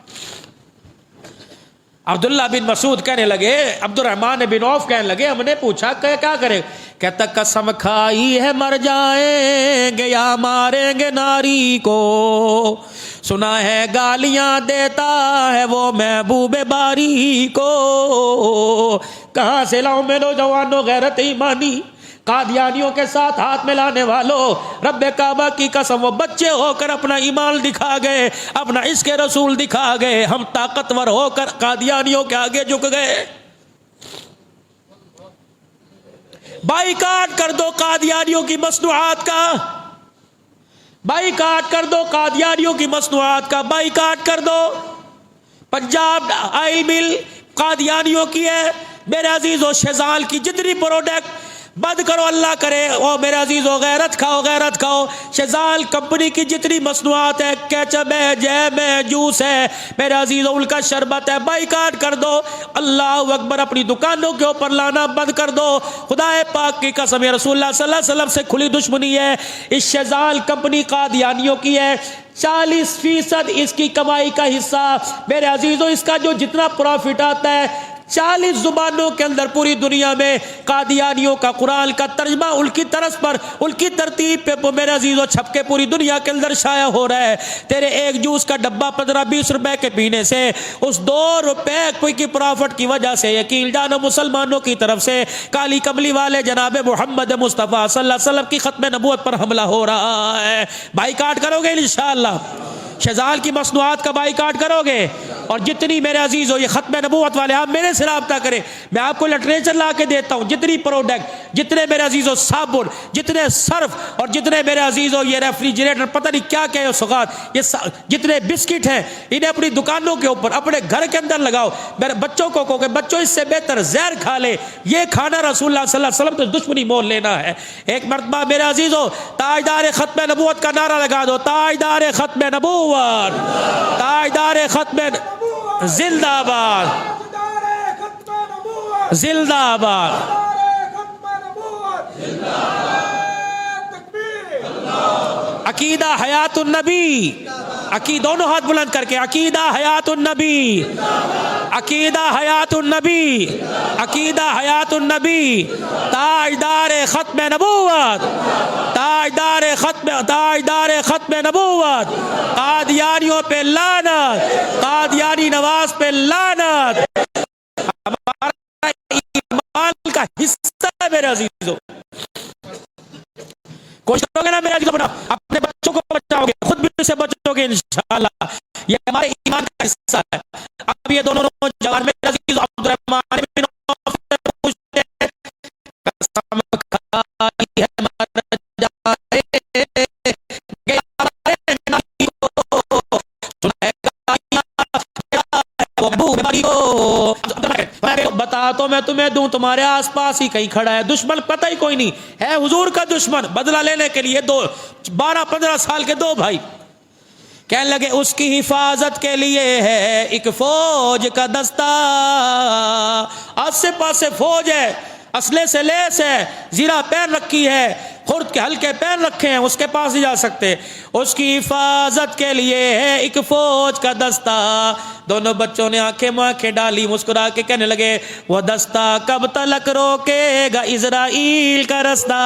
عبداللہ بن مسعود کہنے لگے، عبد الرحمن بن عوف کہنے لگے ہم نے پوچھا کہ کیا کرے؟ کہتا قسم کھائی ہے مر جائیں گے یا ماریں گے ناری کو، سنا ہے گالیاں دیتا ہے وہ محبوب باری کو، کہاں سے لاؤں میں نوجوانوں غیرت ایمانی، قادیانیوں کے ساتھ ہاتھ ملانے والوں، رب کعبہ کی قسم وہ بچے ہو کر اپنا ایمان دکھا گئے، اپنا عشق رسول دکھا گئے، ہم طاقتور ہو کر قادیانیوں کے آگے جھک گئے۔ بائیکاٹ کر دو قادیانیوں کی مصنوعات کا، بائیکاٹ کر دو قادیانیوں کی مصنوعات کا، بائیکاٹ کر دو۔ پنجاب آئل مل قادیانیوں کی ہے، میرے عزیز و شیزال کی جتنی پروڈکٹ بند کرو، اللہ کرے او میرے عزیز و غیرت کھاؤ، غیرت کھاؤ۔ شیزال کمپنی کی جتنی مصنوعات ہے، کیچپ ہے، جیم ہے، جوس ہے، میرے عزیز و ان کا شربت ہے، بائیکاٹ کر دو۔ اللہ اکبر، اپنی دکانوں کے اوپر لانا بند کر دو۔ خدا پاک کی قسم ہے رسول اللہ صلی اللہ علیہ وسلم سے کھلی دشمنی ہے، اس شیزال کمپنی قادیانیوں کی ہے۔ 40% اس کی کمائی کا حصہ میرے عزیزوں، اس کا جو جتنا پروفٹ آتا ہے 40 زبانوں کے اندر پوری دنیا میں قادیانیوں کا قرآن کا ترجمہ ان کی طرز پر، ان کی ترتیب پہ میرے عزیزوں چھپ کے پوری دنیا کے اندر شائع ہو رہا ہے۔ تیرے ایک جوس کا ڈبہ 15-20 روپے کے پینے سے، اس 2 روپے کی پرافٹ کی وجہ سے یقین جانو مسلمانوں کی طرف سے کالی کملی والے جناب محمد مصطفیٰ صلی اللہ علیہ وسلم کی ختم نبوت پر حملہ ہو رہا ہے۔ بائیکاٹ کرو گے انشاءاللہ؟ شیزال کی مصنوعات کا بائیکاٹ کرو گے؟ اور جتنی میرے عزیز ہو یہ ختم نبوت والے آپ میرے سے رابطہ کریں، میں آپ کو لٹریچر لا کے دیتا ہوں، جتنی پروڈکٹ، جتنے میرے عزیز ہو صابن، جتنے صرف، اور جتنے میرے عزیز ہو یہ ریفریجریٹر، پتہ نہیں کیا کیا ہے سوغات، یہ جتنے بسکٹ ہیں انہیں اپنی دکانوں کے اوپر اپنے گھر کے اندر لگاؤ۔ میرے بچوں کو کہو کہ بچوں اس سے بہتر زہر کھا لے، یہ کھانا رسول اللہ صلی اللہ علیہ وسلم تو دشمنی مول لینا ہے۔ ایک مرتبہ میرے عزیز ہو تاجدار ختم نبوت کا نعرہ لگا دو، تاجدار ختم نبوت، تاجدار ختم زندہ آباد، زندہ آباد۔ عقیدہ حیات النبی، دونوں ہاتھ بلند کر کے، عقیدہ حیات النبی، عقیدہ حیات النبی، عقیدہ حیات النبی، تاجدار ختم نبوت، تاجدار ختم نبوت، قادیانیوں پہ لعنت، قادیانی نواز پہ لعنت، ہمارا ایمان کا حصہ ہے میرے عزیزو۔ کوشش کرو گے نا میرے عزیزو، اپنے بچوں کو بچاؤ گے، خود بھی سے بچو گے انشاءاللہ، یہ ہمارے ایمان کا حصہ ہے۔ اب یہ دونوں نوجوان میرے عزیزو عبد الرحمن بن عوف سے پوچھتے ہیں، قسم کھائی ہے مر جائے گے ہمارے نبی کو، سنا ہے بتا تو میں تمہیں دوں، تمہارے آس پاس ہی کہیں کھڑا ہے، دشمن پتہ ہی کوئی نہیں ہے، حضور کا دشمن، بدلہ لینے کے لیے 12-15 سال کے 2 بھائی۔ کہنے لگے اس کی حفاظت کے لیے ہے ایک فوج کا دستہ، آسے پاسے فوج ہے، اسلحے سے لیس ہے، زیرہ پہن رکھی ہے، خرد کے ہلکے پہن رکھے ہیں، اس کے پاس نہیں جا سکتے، اس کی حفاظت کے لیے ہے ایک فوج کا دستہ۔ دونوں بچوں نے آنکھیں مانکھیں ڈالی، مسکرا کے کہنے لگے وہ دستہ کب تلک روکے گا اسرائیل کا رستہ؟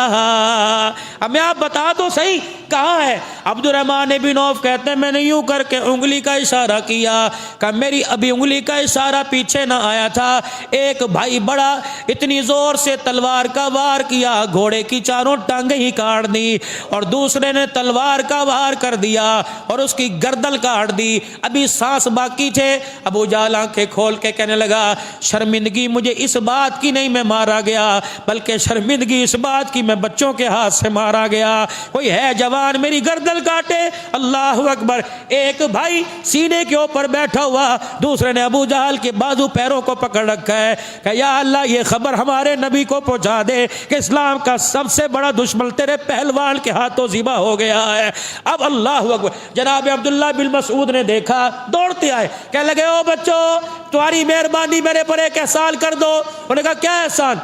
ہمیں آپ بتا دو صحیح کہاں ہے؟ عبد الرحمن بن عوف کہتے ہیں میں نے یوں کر کے انگلی کا اشارہ کیا کہ میری ابھی انگلی کا اشارہ پیچھے نہ آیا تھا، ایک بھائی بڑا اتنی زور سے تلوار کا وار کیا، گھوڑے کی چاروں ٹانگیں ٹانگیں ہی کاٹ دی، اور دوسرے نے تلوار کا وار کر دیا اور اس کی گردن کاٹ دی۔ ابھی سانس باقی تھے، ابو جہل آنکھیں کھول کے کہنے لگا شرمندگی مجھے اس بات کی نہیں میں مارا گیا، بلکہ شرمندگی اس بات کی میں بچوں کے ہاتھ سے مارا گیا۔ کوئی ہے جوان میری گردن کاٹے؟ اللہ اکبر۔ ایک بھائی سینے کے اوپر بیٹھا ہوا، دوسرے نے ابو جہل کے بازو پیروں کو پکڑ رکھا ہے کہ یا اللہ یہ خبر ہمارے نبی کو پہنچا دے کہ اسلام کا سب سے بڑا دشمن تیرے پہلوان کے ہاتھوں ذبح ہو گیا ہے۔ اب اللہ اکبر، جناب عبداللہ بن مسعود نے دیکھا، دوڑتے آئے، کہنے لگے او بچوں تمہاری مہربانی میرے پر ایک احسان کر دو۔ انہوں نے کہا کیا احسان؟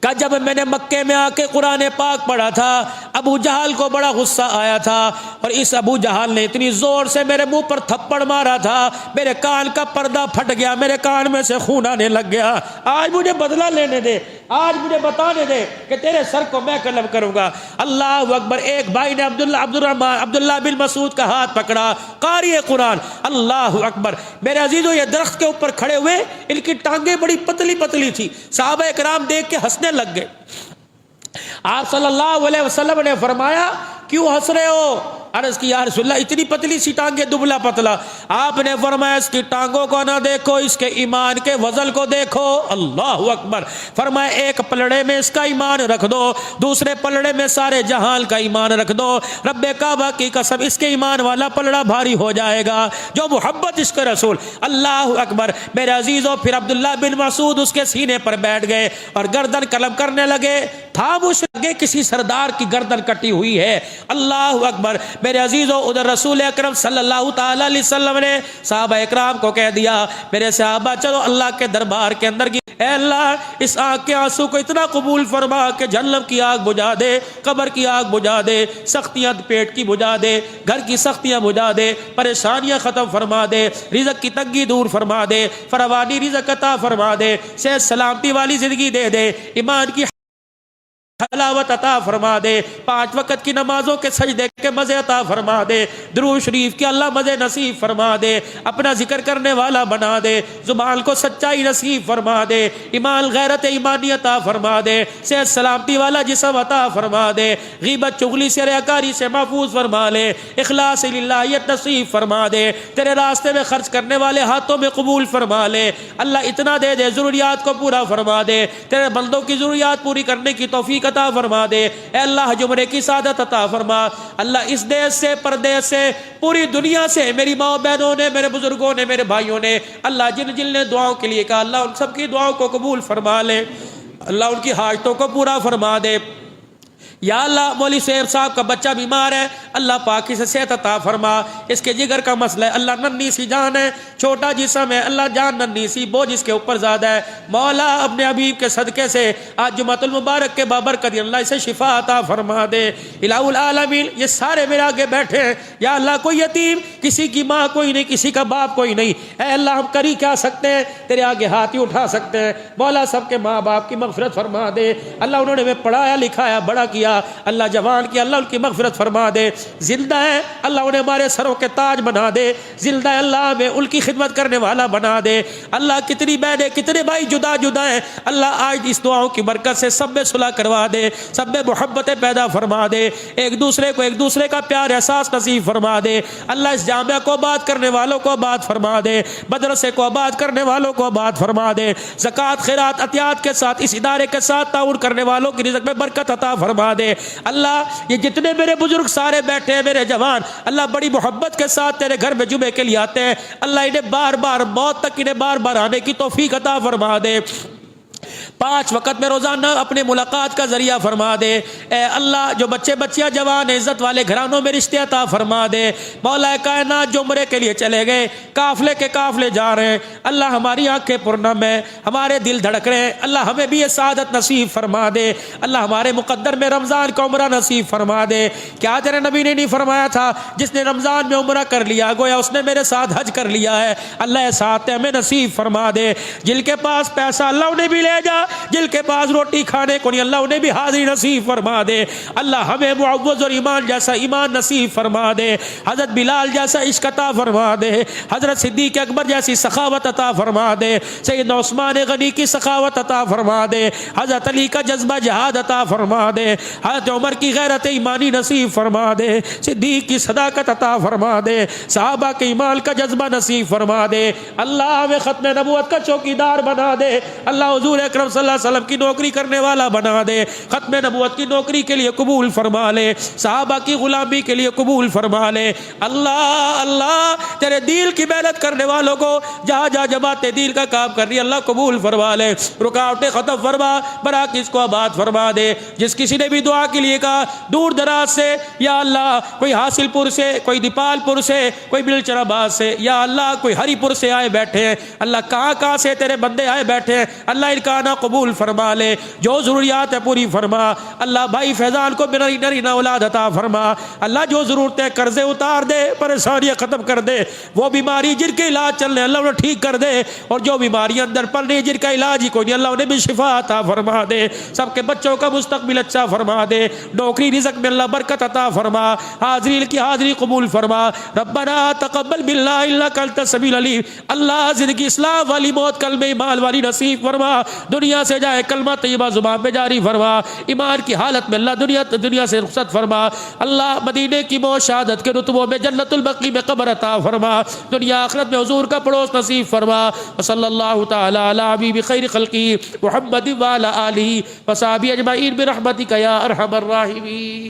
کہ جب میں نے مکے میں آ کے قرآن پاک پڑھا تھا ابو جہل کو بڑا غصہ آیا تھا، اور اس ابو جہل نے اتنی زور سے میرے منہ پر تھپڑ مارا تھا میرے کان کا پردہ پھٹ گیا، میرے کان میں سے خون آنے لگ گیا۔ آج مجھے بدلہ لینے دے، آج مجھے بتانے دے کہ تیرے سر کو میں قلم کروں گا۔ اللہ اکبر۔ ایک بھائی نے عبداللہ بن مسعود کا ہاتھ پکڑا، قاری قرآن، اللہ اکبر۔ میرے عزیزو یہ درخت کے اوپر کھڑے ہوئے، ان کی ٹانگیں بڑی پتلی پتلی تھی، صحابہ کرام دیکھ کے ہنسنے لگ گئے۔ آپ صلی اللہ علیہ وسلم نے فرمایا کیوں ہنس رہے ہو؟ عرض کی یا رسول اللہ اتنی پتلی سی ٹانگیں، دبلا پتلا۔ آپ نے فرمایا اس کی ٹانگوں کو نہ دیکھو، اس کے ایمان کے وزن کو دیکھو۔ اللہ اکبر۔ فرمایا ایک پلڑے میں اس کا ایمان رکھ دو، دوسرے پلڑے میں سارے جہان کا ایمان رکھ دو، رب کعبہ کی قسم اس کے ایمان والا پلڑا بھاری ہو جائے گا جو محبت اس کے رسول۔ اللہ اکبر۔ میرے عزیزو پھر عبداللہ بن مسعود اس کے سینے پر بیٹھ گئے اور گردن قلم کرنے لگے، تھا وہ کسی سردار کی گردن کٹی ہوئی ہے۔ اللہ اکبر۔ میرے عزیزو ادھر رسول اکرم صلی اللہ تعالی علیہ وسلم نے صحابہ اکرام کو کہہ دیا میرے صحابہ چلو اللہ کے دربار کے اندر کی، اے اللہ اس آنکھ کے آنسو کو اتنا قبول فرما کہ جہنم کی آگ بجھا دے، قبر کی آگ بجھا دے، سختیاں پیٹ کی بجھا دے، گھر کی سختیاں بجھا دے، پریشانیاں ختم فرما دے، رزق کی تنگی دور فرما دے، فراوانی رزق عطا فرما دے، صحت سلامتی والی زندگی دے دے، ایمان کی حلاوت عطا فرما دے، 5 وقت کی نمازوں کے سجدے کے مزے عطا فرما دے، درود شریف کے اللہ مزے نصیب فرما دے، اپنا ذکر کرنے والا بنا دے، زبان کو سچائی نصیب فرما دے، ایمان غیرت ایمانی عطا فرما دے، صحت سلامتی والا جسم عطا فرما دے، غیبت چغلی سے ریاکاری سے محفوظ فرما لے، اخلاص للہیت نصیب فرما دے، تیرے راستے میں خرچ کرنے والے ہاتھوں میں قبول فرما لے۔ اللہ اتنا دے دے ضروریات کو پورا فرما دے، تیرے بندوں کی ضروریات پوری کرنے کی توفیق عطا فرما دے۔ اے اللہ جمعے کی سعادت عطا فرما۔ اللہ اس دیش سے پردیس سے پوری دنیا سے میری ماں بہنوں نے، میرے بزرگوں نے، میرے بھائیوں نے، اللہ جن نے دعاؤں کے لیے کہا اللہ ان سب کی دعاؤں کو قبول فرما لے، اللہ ان کی حاجتوں کو پورا فرما دے۔ یا اللہ مولوی صاحب صاحب کا بچہ بیمار ہے، اللہ پاک اسے صحت عطا فرما، اس کے جگر کا مسئلہ ہے، اللہ ننھی سی جان ہے، چھوٹا جسم ہے، اللہ جان ننھی سی، بوجھ اس کے اوپر زیادہ ہے، مولا اپنے حبیب کے صدقے سے آج جمعۃ المبارک کے بابرکت اللہ اسے شفا عطا فرما دے۔ الہ العالمین یہ سارے میرے آگے بیٹھے ہیں، یا اللہ کوئی یتیم، کسی کی ماں کوئی نہیں، کسی کا باپ کوئی نہیں، اے اللہ ہم کر ہی کیا سکتے ہیں، تیرے آگے ہاتھ ہی اٹھا سکتے ہیں، مولا سب کے ماں باپ کی مغفرت فرما دے، اللہ انہوں نے ہمیں پڑھایا لکھایا بڑا کیا، اللہ جوان کی اللہ ان کی مغفرت فرما دے، زندہ ہے اللہ انہیں ہمارے سروں کے تاج بنا دے، زندہ ہے اللہ ہمیں ان کی خدمت کرنے والا بنا دے۔ اللہ کتنی بہنیں کتنے بھائی جدا جدا ہیں، اللہ آج اس دعاؤں کی برکت سے سب میں صلح کروا دے، سب میں محبتیں پیدا فرما دے، ایک دوسرے کا پیار احساس نصیب فرما دے۔ اللہ اس جامعہ کو آباد کرنے والوں کو آباد فرما دے، مدرسے کو آباد کرنے والوں کو آباد فرما دے، زکوٰۃ خیرات عطیات کے ساتھ اس ادارے کے ساتھ تعاون کرنے والوں کی رزق میں برکت عطا فرما دے۔ اللہ یہ جتنے میرے بزرگ سارے بیٹھے ہیں، میرے جوان، اللہ بڑی محبت کے ساتھ تیرے گھر میں جمعے کے لیے آتے ہیں، اللہ انہیں بار بار موت تک انہیں بار بار آنے کی توفیق عطا فرما دے، 5 وقت میں روزانہ اپنے ملاقات کا ذریعہ فرما دے۔ اے اللہ جو بچے بچیاں جوان عزت والے گھرانوں میں رشتے عطا فرما دے۔ مولا کائنات جو عمرے کے لیے چلے گئے، قافلے کے قافلے جا رہے ہیں، اللہ ہماری آنکھیں پرنم ہیں، ہمارے دل دھڑک رہے ہیں، اللہ ہمیں بھی یہ سعادت نصیب فرما دے۔ اللہ ہمارے مقدر میں رمضان کا عمرہ نصیب فرما دے۔ کیا تیرے نبی نے نہیں فرمایا تھا جس نے رمضان میں عمرہ کر لیا گویا اس نے میرے ساتھ حج کر لیا ہے؟ اللہ یہ سعادتیں ہمیں نصیب فرما دے۔ جن کے پاس پیسہ اللہ انہیں بھی لے جا، جن کے پاس روٹی کھانے کو نہیں اللہ انہیں بھی حاضری نصیب فرما دے. اللہ ہمیں معوض اور ایمان جیسا ایمان نصیب فرما دے. حضرت بلال جیسا عشق عطا فرما دے. حضرت صدیق اکبر جیسی سخاوت عطا فرما دے. سیدنا عثمان غنی کی سخاوت عطا فرما دے. حضرت علی کا جذبہ جہاد عطا فرما دے. حضرت عمر کی غیرت ایمانی نصیب فرما دے. صدیق کی صداقت عطا فرما دے. صحابہ کے ایمان کا جذبہ نصیب فرما دے. اللہ ہمیں ختم نبوت کا چوکیدار بنا دے. اللہ حضور اکرم صلی اللہ علیہ وسلم کی نوکری کرنے والا بنا دے. ختم نبوت کی نوکری کے لیے قبول فرما لے. صحابہ کی غلامی کے لیے قبول فرما لے. اللہ اللہ تیرے دین کی محنت کرنے والوں کو جہاں جہاں جماعت دین کا کام کر رہی ہے اللہ قبول فرما لے. رکاوٹیں ختم فرما, مراکز کو آباد فرما دے. جس کسی نے بھی دعا کے لیے کہا دور دراز سے یا اللہ, کوئی حاصل پور سے, کوئی دیپال پور سے, کوئی بلچر آباد سے, یا اللہ کوئی ہری پور سے آئے بیٹھے ہیں, اللہ کہاں کہاں سے تیرے بندے آئے بیٹھے ہیں, اللہ ان کا آنا قبول فرما لے. جو ضروریات ہے پوری فرما. اللہ بھائی فیضان کو نری اولاد عطا فرما. اللہ جو ضرورتیں قرضے اتار دے, پریشانیاں ختم کر دے. وہ بیماری جن کے علاج چل رہے اللہ انہیں ٹھیک کر دے, اور جو بیماریاں اندر پڑ رہی جن کا علاج ہی کوئی نہیں اللہ انہیں بھی شفا عطا فرما دے. سب کے بچوں کا مستقبل اچھا فرما دے. نوکری رزق میں اللہ برکت عطا فرما. حاضرین کی حاضری قبول فرما. ربنا تقبل باللہ انک انت السمیع العلیم. اللہ زندگی اسلام والی موت کلمہ ایمان والی نصیب فرما. دنیا سے جائے کلمہ طیبہ زبان پہ جاری فرما. ایمان کی حالت میں اللہ دنیا سے رخصت فرما. اللہ مدینے کی موت شہادت کے رتبوں میں جنت البقیع میں قبر عطا فرما. دنیا آخرت میں حضور کا پڑوس نصیب فرما. وصلی اللہ تعالی علی حبیب خیر خلقی محمد وعلی آلہ وصحبہ اجمعین برحمتک یا ارحم الراحمین.